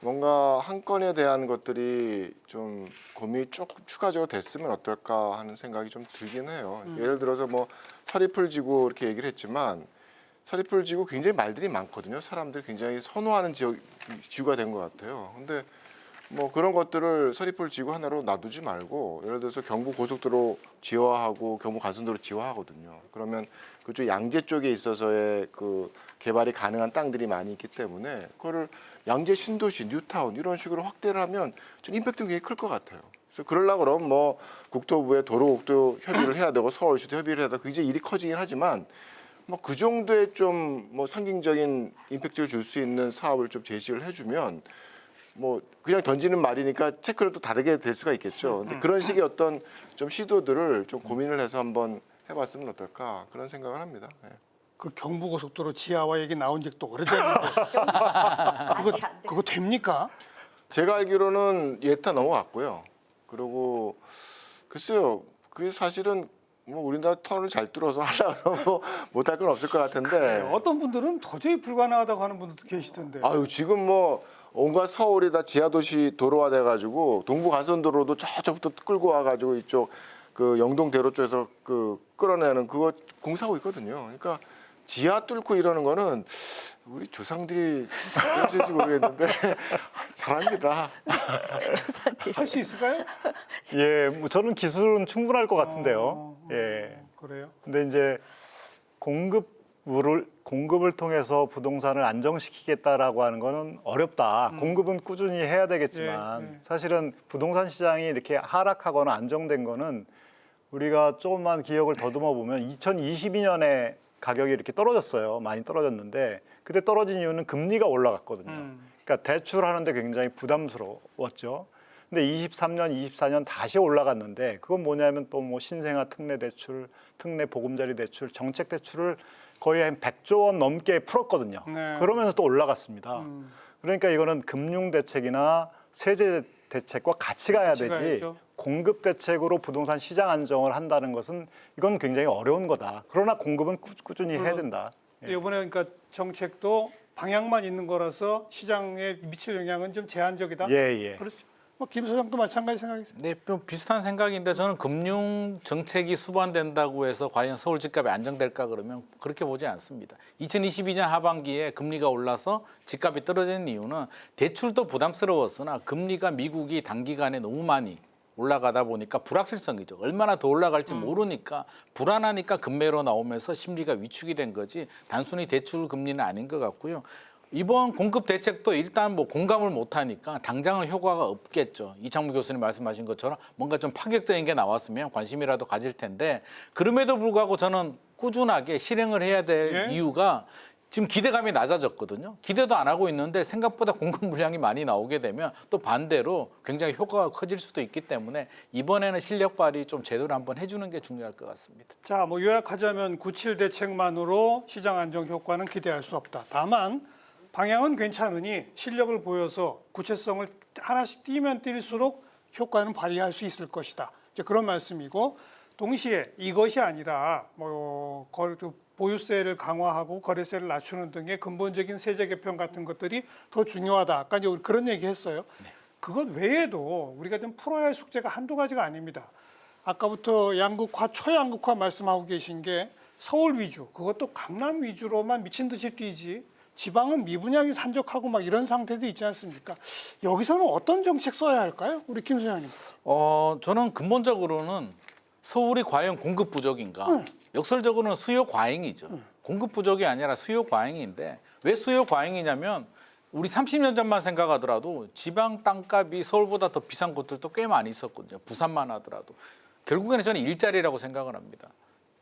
뭔가 한 건에 대한 것들이 좀 고민이 조금 추가적으로 됐으면 어떨까 하는 생각이 좀 들긴 해요. 예를 들어서 뭐 서리풀 지구 이렇게 얘기를 했지만 서리풀 지구 굉장히 말들이 많거든요. 사람들이 굉장히 선호하는 지구가 된 것 같아요. 근데 뭐 그런 것들을 서리풀 지구 하나로 놔두지 말고 예를 들어서 경부 고속도로 지화하고 경부 간선도로 지화하거든요. 그러면 그쪽 양재 쪽에 있어서의 그 개발이 가능한 땅들이 많이 있기 때문에 그거를 양재 신도시, 뉴타운 이런 식으로 확대를 하면 좀 임팩트가 굉장히 클 것 같아요. 그래서 그러려고 그러면 뭐 국토부에 도로국도 협의를 해야 되고 서울시도 협의를 해야 되고 굉장히 일이 커지긴 하지만 뭐 그 정도의 좀 뭐 상징적인 임팩트를 줄 수 있는 사업을 좀 제시를 해주면 뭐 그냥 던지는 말이니까 체크를 또 다르게 될 수가 있겠죠. 근데 그런 식의 어떤 좀 시도들을 좀 고민을 해서 한번 해봤으면 어떨까 그런 생각을 합니다. 네. 그 경부고속도로 지하화 얘기 나온 적도 오래됐는데 그거 됩니까? 제가 알기로는 예타 넘어갔고요. 그리고 글쎄요, 그게 사실은 뭐 우리나라 터널을 잘 뚫어서 하려고 그러면 뭐 못할 건 없을 것 같은데. 어떤 분들은 도저히 불가능하다고 하는 분들도 계시던데. 아유 지금 뭐 온갖 서울이 다 지하도시 도로화 돼가지고 동부 간선도로도 저쪽부터 끌고 와가지고 이쪽 그 영동대로 쪽에서 그 끌어내는 그거 공사하고 있거든요. 그러니까 지하 뚫고 이러는 거는 우리 조상들이 했을지 모르겠는데 잘합니다. 할 수 있을까요? 예, 뭐 저는 기술은 충분할 것 같은데요. 예. 그래요? 근데 이제 공급을 통해서 부동산을 안정시키겠다라고 하는 거는 어렵다. 공급은 꾸준히 해야 되겠지만 사실은 부동산 시장이 이렇게 하락하거나 안정된 거는 우리가 조금만 기억을 더듬어 보면 2022년에 가격이 이렇게 떨어졌어요. 많이 떨어졌는데 그때 떨어진 이유는 금리가 올라갔거든요. 그러니까 대출하는데 굉장히 부담스러웠죠. 근데 23년, 24년 다시 올라갔는데 그건 뭐냐면 또 뭐 신생아 특례 대출, 특례 보금자리 대출, 정책 대출을 거의 한 100조 원 넘게 풀었거든요. 네. 그러면서 또 올라갔습니다. 그러니까 이거는 금융 대책이나 세제 대책과 같이 가야 되지 가야죠. 공급 대책으로 부동산 시장 안정을 한다는 것은 이건 굉장히 어려운 거다. 그러나 공급은 꾸준히 해야 된다. 예. 이번에 그러니까 정책도 방향만 있는 거라서 시장에 미칠 영향은 좀 제한적이다. 예. 그렇죠. 뭐 김 소장도 마찬가지 생각이세요? 네, 좀 비슷한 생각인데 저는 금융 정책이 수반된다고 해서 과연 서울 집값이 안정될까 그러면 그렇게 보지 않습니다. 2022년 하반기에 금리가 올라서 집값이 떨어진 이유는 대출도 부담스러웠으나 금리가 미국이 단기간에 너무 많이 올라가다 보니까 불확실성이죠. 얼마나 더 올라갈지 모르니까 불안하니까 금매로 나오면서 심리가 위축이 된 거지 단순히 대출 금리는 아닌 것 같고요. 이번 공급 대책도 일단 뭐 공감을 못하니까 당장은 효과가 없겠죠. 이창무 교수님 말씀하신 것처럼 뭔가 좀 파격적인 게 나왔으면 관심이라도 가질 텐데 그럼에도 불구하고 저는 꾸준하게 실행을 해야 될 이유가 지금 기대감이 낮아졌거든요. 기대도 안 하고 있는데 생각보다 공급 물량이 많이 나오게 되면 또 반대로 굉장히 효과가 커질 수도 있기 때문에 이번에는 실력 발휘 좀 제대로 한번 해주는 게 중요할 것 같습니다. 자, 뭐 요약하자면 97 대책만으로 시장 안정 효과는 기대할 수 없다. 다만 방향은 괜찮으니 실력을 보여서 구체성을 하나씩 띄면 뛸수록 효과는 발휘할 수 있을 것이다. 이제 그런 말씀이고 동시에 이것이 아니라 뭐 보유세를 강화하고 거래세를 낮추는 등의 근본적인 세제 개편 같은 것들이 더 중요하다. 아까 이제 우리 그런 얘기했어요. 그것 외에도 우리가 좀 풀어야 할 숙제가 한두 가지가 아닙니다. 아까부터 양극화, 초양극화 말씀하고 계신 게 서울 위주, 그것도 강남 위주로만 미친 듯이 뛰지. 지방은 미분양이 산적하고 막 이런 상태도 있지 않습니까? 여기서는 어떤 정책 써야 할까요? 우리 김 소장님. 저는 근본적으로는 서울이 과연 공급 부족인가? 역설적으로는 수요 과잉이죠. 공급 부족이 아니라 수요 과잉인데 왜 수요 과잉이냐면 우리 30년 전만 생각하더라도 지방 땅값이 서울보다 더 비싼 곳들도 꽤 많이 있었거든요. 부산만 하더라도. 결국에는 저는 일자리라고 생각을 합니다.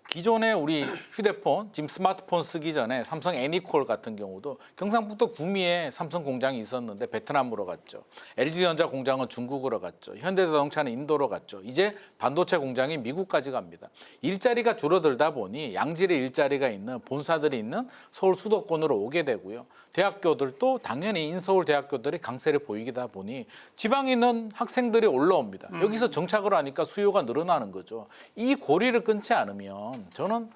기존에 우리 휴대폰, 지금 스마트폰 쓰기 전에 삼성 애니콜 같은 경우도 경상북도 구미에 삼성 공장이 있었는데 베트남으로 갔죠. LG전자 공장은 중국으로 갔죠. 현대자동차는 인도로 갔죠. 이제 반도체 공장이 미국까지 갑니다. 일자리가 줄어들다 보니 양질의 일자리가 있는 본사들이 있는 서울 수도권으로 오게 되고요. 대학교들도 당연히 인서울 대학교들이 강세를 보이다 보니 지방에 있는 학생들이 올라옵니다. 여기서 정착을 하니까 수요가 늘어나는 거죠. 이 고리를 끊지 않으면 저는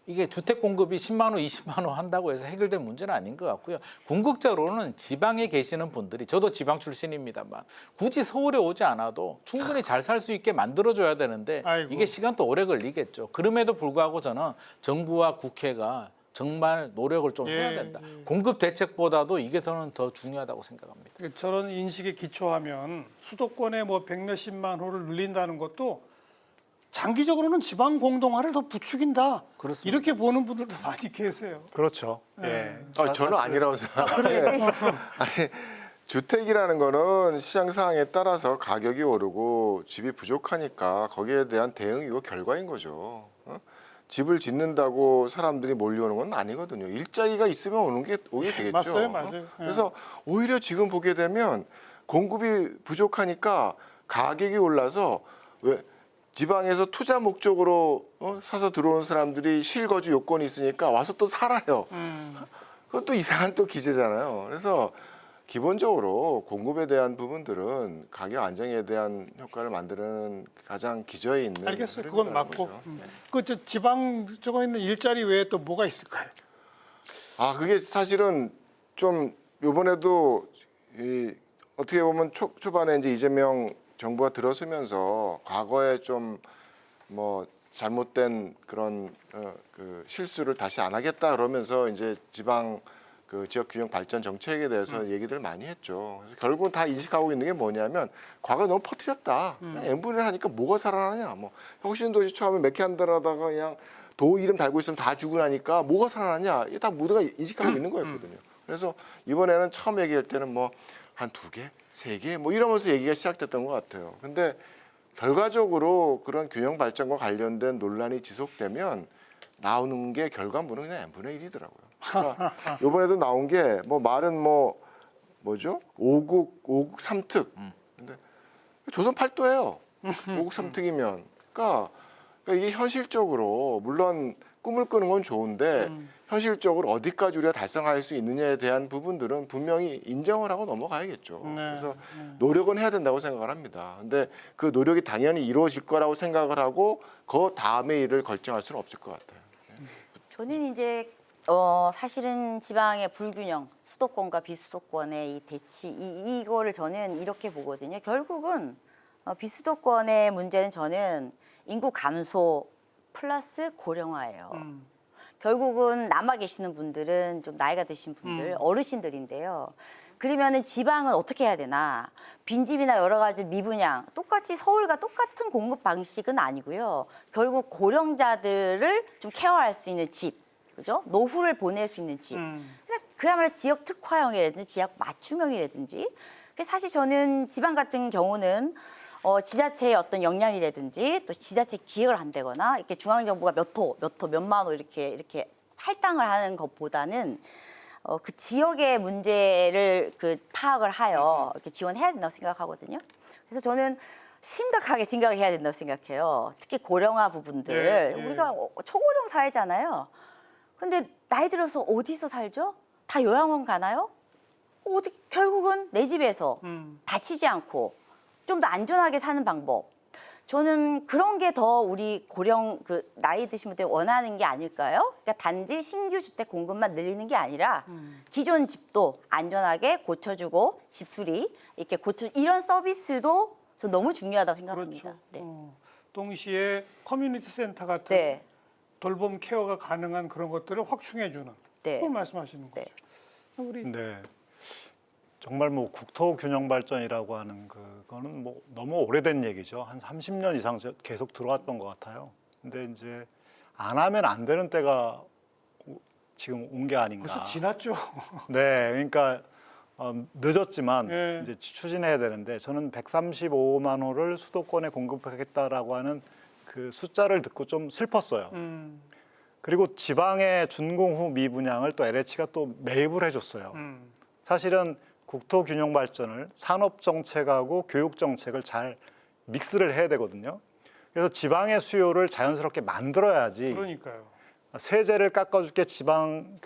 이게 주택 공급이 10만 호, 20만 호 한다고 해서 해결된 문제는 아닌 것 같고요. 궁극적으로는 지방에 계시는 분들이 저도 지방 출신입니다만 굳이 서울에 오지 않아도 충분히 잘 살 수 있게 만들어줘야 되는데 이게 시간도 오래 걸리겠죠. 그럼에도 불구하고 저는 정부와 국회가 정말 노력을 좀 해야 된다. 공급 대책보다도 이게 저는 더 중요하다고 생각합니다. 저런 인식에 기초하면 수도권에 뭐 100몇십만 호를 늘린다는 것도 장기적으로는 지방 공동화를 더 부추긴다. 그렇습니다. 이렇게 보는 분들도 많이 계세요. 그렇죠. 예. 저는 아니라고 생각해요. 아니, 주택이라는 거는 시장 상황에 따라서 가격이 오르고 집이 부족하니까 거기에 대한 대응이고 결과인 거죠. 집을 짓는다고 사람들이 몰려오는 건 아니거든요. 일자리가 있으면 오게 되겠죠. 맞아요, 맞아요. 그래서 오히려 지금 보게 되면 공급이 부족하니까 가격이 올라서 왜 지방에서 투자 목적으로 사서 들어온 사람들이 실거주 요건이 있으니까 와서 또 살아요. 그것도 이상한 또 기제잖아요. 그래서 기본적으로 공급에 대한 부분들은 가격 안정에 대한 효과를 만드는 가장 기저에 있는. 알겠어요. 그건 맞고. 거죠. 그 지방 쪽에 있는 일자리 외에 또 뭐가 있을까요? 그게 사실은 좀 이번에도 어떻게 보면 초반에 이제 이재명 정부가 들어서면서 과거에 좀 뭐 잘못된 그런 그 실수를 다시 안 하겠다 그러면서 이제 지방 그 지역 균형 발전 정책에 대해서 얘기들 많이 했죠. 그래서 결국은 다 인식하고 있는 게 뭐냐면 과거 너무 퍼뜨렸다. n분의 하니까 뭐가 살아나냐. 뭐 혁신도시 처음에 몇 개 한다라다가 그냥 도 이름 달고 있으면 다 주고 나니까 뭐가 살아나냐. 이게 다 모두가 인식하고 있는 거였거든요. 그래서 이번에는 처음 얘기할 때는 뭐 한 2개, 3개 뭐 이러면서 얘기가 시작됐던 것 같아요. 근데 결과적으로 그런 균형 발전과 관련된 논란이 지속되면 나오는 게 결과물은 그냥 n분의 1이더라고요. 그러니까 이번에도 나온 게 뭐 말은 뭐죠? 5국 3특. 근데 조선 8도예요. 5국 3특이면. 그러니까 이게 현실적으로 물론 꿈을 꾸는 건 좋은데 현실적으로 어디까지 우리가 달성할 수 있느냐에 대한 부분들은 분명히 인정을 하고 넘어가야겠죠. 그래서 노력은 해야 된다고 생각을 합니다. 근데 그 노력이 당연히 이루어질 거라고 생각을 하고 그 다음에 일을 결정할 수는 없을 것 같아요. 저는 이제 사실은 지방의 불균형, 수도권과 비수도권의 이 대치, 이거를 저는 이렇게 보거든요. 결국은 비수도권의 문제는 저는 인구 감소 플러스 고령화예요. 결국은 남아 계시는 분들은 좀 나이가 드신 분들, 어르신들인데요. 그러면은 지방은 어떻게 해야 되나? 빈집이나 여러 가지 미분양, 똑같이 서울과 똑같은 공급 방식은 아니고요. 결국 고령자들을 좀 케어할 수 있는 집, 그죠? 노후를 보낼 수 있는 집. 그러니까 그야말로 지역 특화형이라든지 지역 맞춤형이라든지. 그래서 사실 저는 지방 같은 경우는 지자체의 어떤 역량이라든지 또 지자체 기획을 한다거나 이렇게 중앙정부가 몇 호, 몇만 호 이렇게 할당을 하는 것보다는 그 지역의 문제를 파악을 하여 이렇게 지원해야 된다고 생각하거든요. 그래서 저는 심각하게 생각해야 된다고 생각해요. 특히 고령화 부분들. 우리가 초고령 사회잖아요. 근데 나이 들어서 어디서 살죠? 다 요양원 가나요? 결국은 내 집에서 다치지 않고 좀 더 안전하게 사는 방법. 저는 그런 게 더 우리 고령 나이 드신 분들 원하는 게 아닐까요? 그러니까 단지 신규 주택 공급만 늘리는 게 아니라 기존 집도 안전하게 고쳐주고 집수리 이렇게 이런 서비스도 저 너무 중요하다고 생각합니다. 그렇죠. 네. 동시에 커뮤니티 센터 같은 네. 돌봄 케어가 가능한 그런 것들을 확충해주는 네. 그걸 말씀하시는 거죠. 네. 우리 네. 정말 뭐 국토 균형 발전이라고 하는 그거는 뭐 너무 오래된 얘기죠. 한 30년 이상 계속 들어왔던 것 같아요. 근데 이제 안 하면 안 되는 때가 지금 온 게 아닌가. 벌써 지났죠. 네, 그러니까 늦었지만 네. 이제 추진해야 되는데 저는 135만 호를 수도권에 공급하겠다라고 하는 그 숫자를 듣고 좀 슬펐어요. 그리고 지방의 준공 후 미분양을 또 LH가 또 매입을 해줬어요. 사실은 국토 균형 발전을 산업 정책하고 교육 정책을 잘 믹스를 해야 되거든요. 그래서 지방의 수요를 자연스럽게 만들어야지. 그러니까요. 세제를 깎아줄게 지방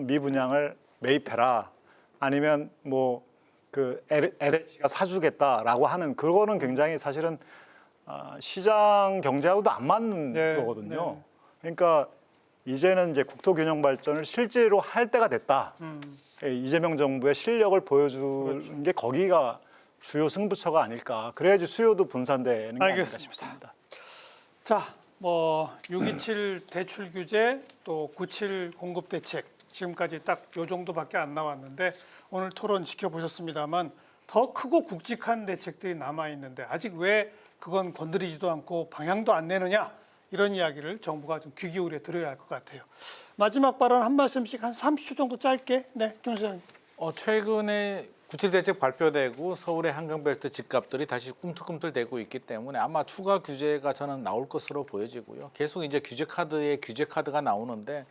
미분양을 매입해라. 아니면 뭐 LH가 사주겠다라고 하는 그거는 굉장히 사실은 시장 경제하고도 안 맞는 거거든요. 그러니까 이제는 이제 국토 균형 발전을 실제로 할 때가 됐다. 이재명 정부의 실력을 보여주는 게 거기가 주요 승부처가 아닐까. 그래야지 수요도 분산되는 게 아닐까 싶습니다. 자, 뭐 627 대출 규제 또 97 공급 대책 지금까지 딱 요 정도밖에 안 나왔는데 오늘 토론 지켜보셨습니다만 더 크고 굵직한 대책들이 남아 있는데 아직 왜 그건 건드리지도 않고 방향도 안 내느냐 이런 이야기를 정부가 좀 귀 기울여 들어야 할 것 같아요. 마지막 발언 한 말씀씩 한 30초 정도 짧게. 네, 김 소장님. 최근에 97 대책 발표되고 서울의 한강벨트 집값들이 다시 꿈틀꿈틀대고 있기 때문에 아마 추가 규제가 저는 나올 것으로 보여지고요. 계속 이제 규제 카드가 나오는데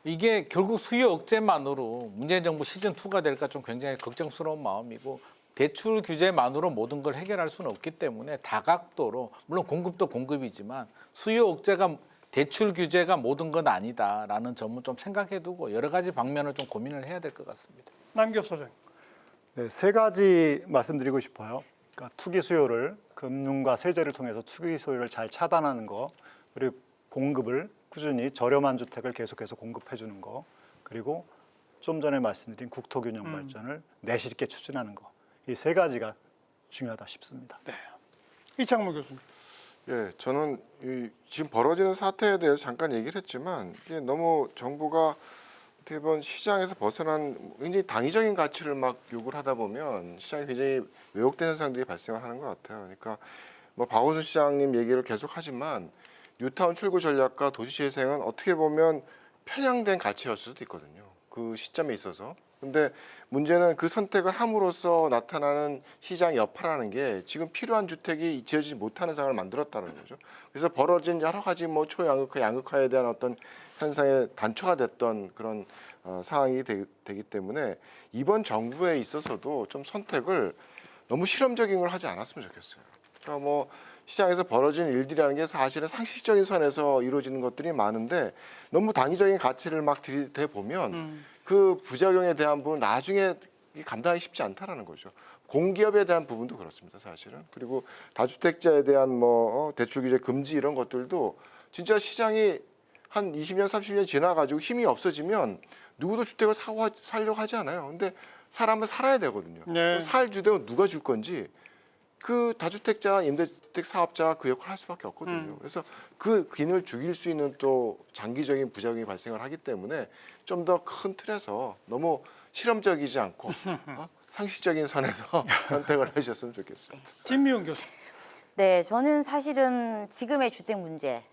이게 결국 수요 억제만으로 문재인 정부 시즌 2가 될까 좀 굉장히 걱정스러운 마음이고 대출 규제만으로 모든 걸 해결할 수는 없기 때문에 다각도로 물론 공급도 공급이지만 수요 억제가 대출 규제가 모든 건 아니다라는 점은 좀 생각해두고 여러 가지 방면을 좀 고민을 해야 될 것 같습니다. 남기업 소장님. 네, 세 가지 말씀드리고 싶어요. 그러니까 투기 수요를 금융과 세제를 통해서 투기 수요를 잘 차단하는 거, 그리고 공급을 꾸준히 저렴한 주택을 계속해서 공급해 주는 거, 그리고 좀 전에 말씀드린 국토균형 발전을 내실 있게 추진하는 거. 이 세 가지가 중요하다 싶습니다. 네. 이창무 교수님. 예, 저는 지금 벌어지는 사태에 대해서 잠깐 얘기를 했지만 이게 너무 정부가 어떻게 보면 시장에서 벗어난 굉장히 당위적인 가치를 막 요구를 하다 보면 시장이 굉장히 왜곡된 현상들이 발생을 하는 것 같아요. 그러니까 뭐 박원순 시장님 얘기를 계속하지만 뉴타운 출구 전략과 도시재생은 어떻게 보면 편향된 가치였을 수도 있거든요. 그 시점에 있어서. 근데 문제는 그 선택을 함으로써 나타나는 시장 여파라는 게 지금 필요한 주택이 지어지지 못하는 상황을 만들었다는 거죠. 그래서 벌어진 여러 가지 뭐 초양극화, 양극화에 대한 어떤 현상의 단초가 됐던 그런 상황이 되기 때문에 이번 정부에 있어서도 좀 선택을 너무 실험적인 걸 하지 않았으면 좋겠어요. 그러니까 뭐 시장에서 벌어지는 일들이라는 게 사실은 상식적인 선에서 이루어지는 것들이 많은데 너무 당위적인 가치를 막 들이대 보면 그 부작용에 대한 부분 나중에 감당하기 쉽지 않다라는 거죠. 공기업에 대한 부분도 그렇습니다, 사실은. 그리고 다주택자에 대한 뭐 대출 규제 금지 이런 것들도 진짜 시장이 한 20년, 30년 지나가지고 힘이 없어지면 누구도 주택을 살려고 하지 않아요. 근데 사람은 살아야 되거든요. 네. 살 주택은 누가 줄 건지 그 다주택자, 임대주택 사업자가 그 역할을 할 수밖에 없거든요. 그래서 그 기능을 죽일 수 있는 또 장기적인 부작용이 발생을 하기 때문에 좀 더 큰 틀에서 너무 실험적이지 않고 상식적인 선에서 선택을 해주셨으면 좋겠습니다. 진미용 교수. 네, 저는 사실은 지금의 주택 문제,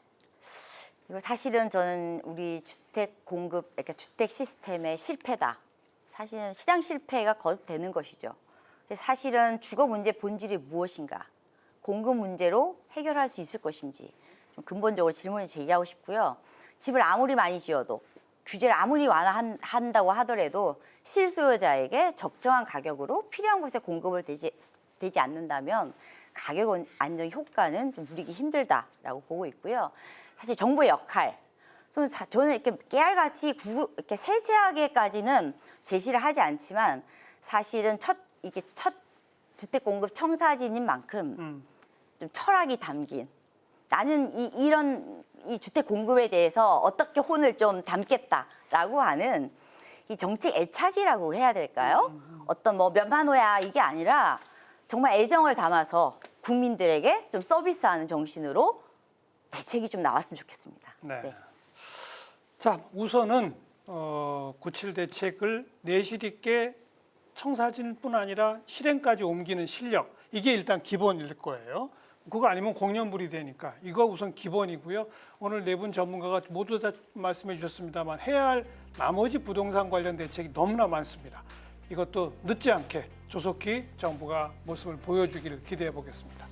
이거 사실은 저는 우리 주택 공급, 그러니까 주택 시스템의 실패다. 사실은 시장 실패가 거듭되는 것이죠. 사실은 주거 문제 본질이 무엇인가, 공급 문제로 해결할 수 있을 것인지 좀 근본적으로 질문을 제기하고 싶고요. 집을 아무리 많이 지어도 규제를 아무리 완화한다고 하더라도 실수요자에게 적정한 가격으로 필요한 곳에 공급을 되지 않는다면 가격 안정 효과는 좀 누리기 힘들다라고 보고 있고요. 사실 정부의 역할, 저는 이렇게 깨알같이 이렇게 세세하게까지는 제시를 하지 않지만 사실은 첫 주택 공급 청사진인 만큼 좀 철학이 담긴, 나는 이런 주택 공급에 대해서 어떻게 혼을 좀 담겠다라고 하는 이 정책 애착이라고 해야 될까요? 어떤 뭐 면만호야 이게 아니라 정말 애정을 담아서 국민들에게 좀 서비스하는 정신으로 대책이 좀 나왔으면 좋겠습니다. 네. 네. 자, 우선은 97 대책을 내실 있게 청사진뿐 아니라 실행까지 옮기는 실력, 이게 일단 기본일 거예요. 그거 아니면 공연불이 되니까 이거 우선 기본이고요. 오늘 네 분 전문가가 모두 다 말씀해 주셨습니다만 해야 할 나머지 부동산 관련 대책이 너무나 많습니다. 이것도 늦지 않게 조속히 정부가 모습을 보여주기를 기대해 보겠습니다.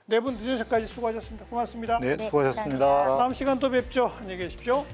네 분 늦은 시간까지 수고하셨습니다. 고맙습니다. 네, 네, 수고하셨습니다. 감사합니다. 다음 시간 또 뵙죠. 안녕히 계십시오.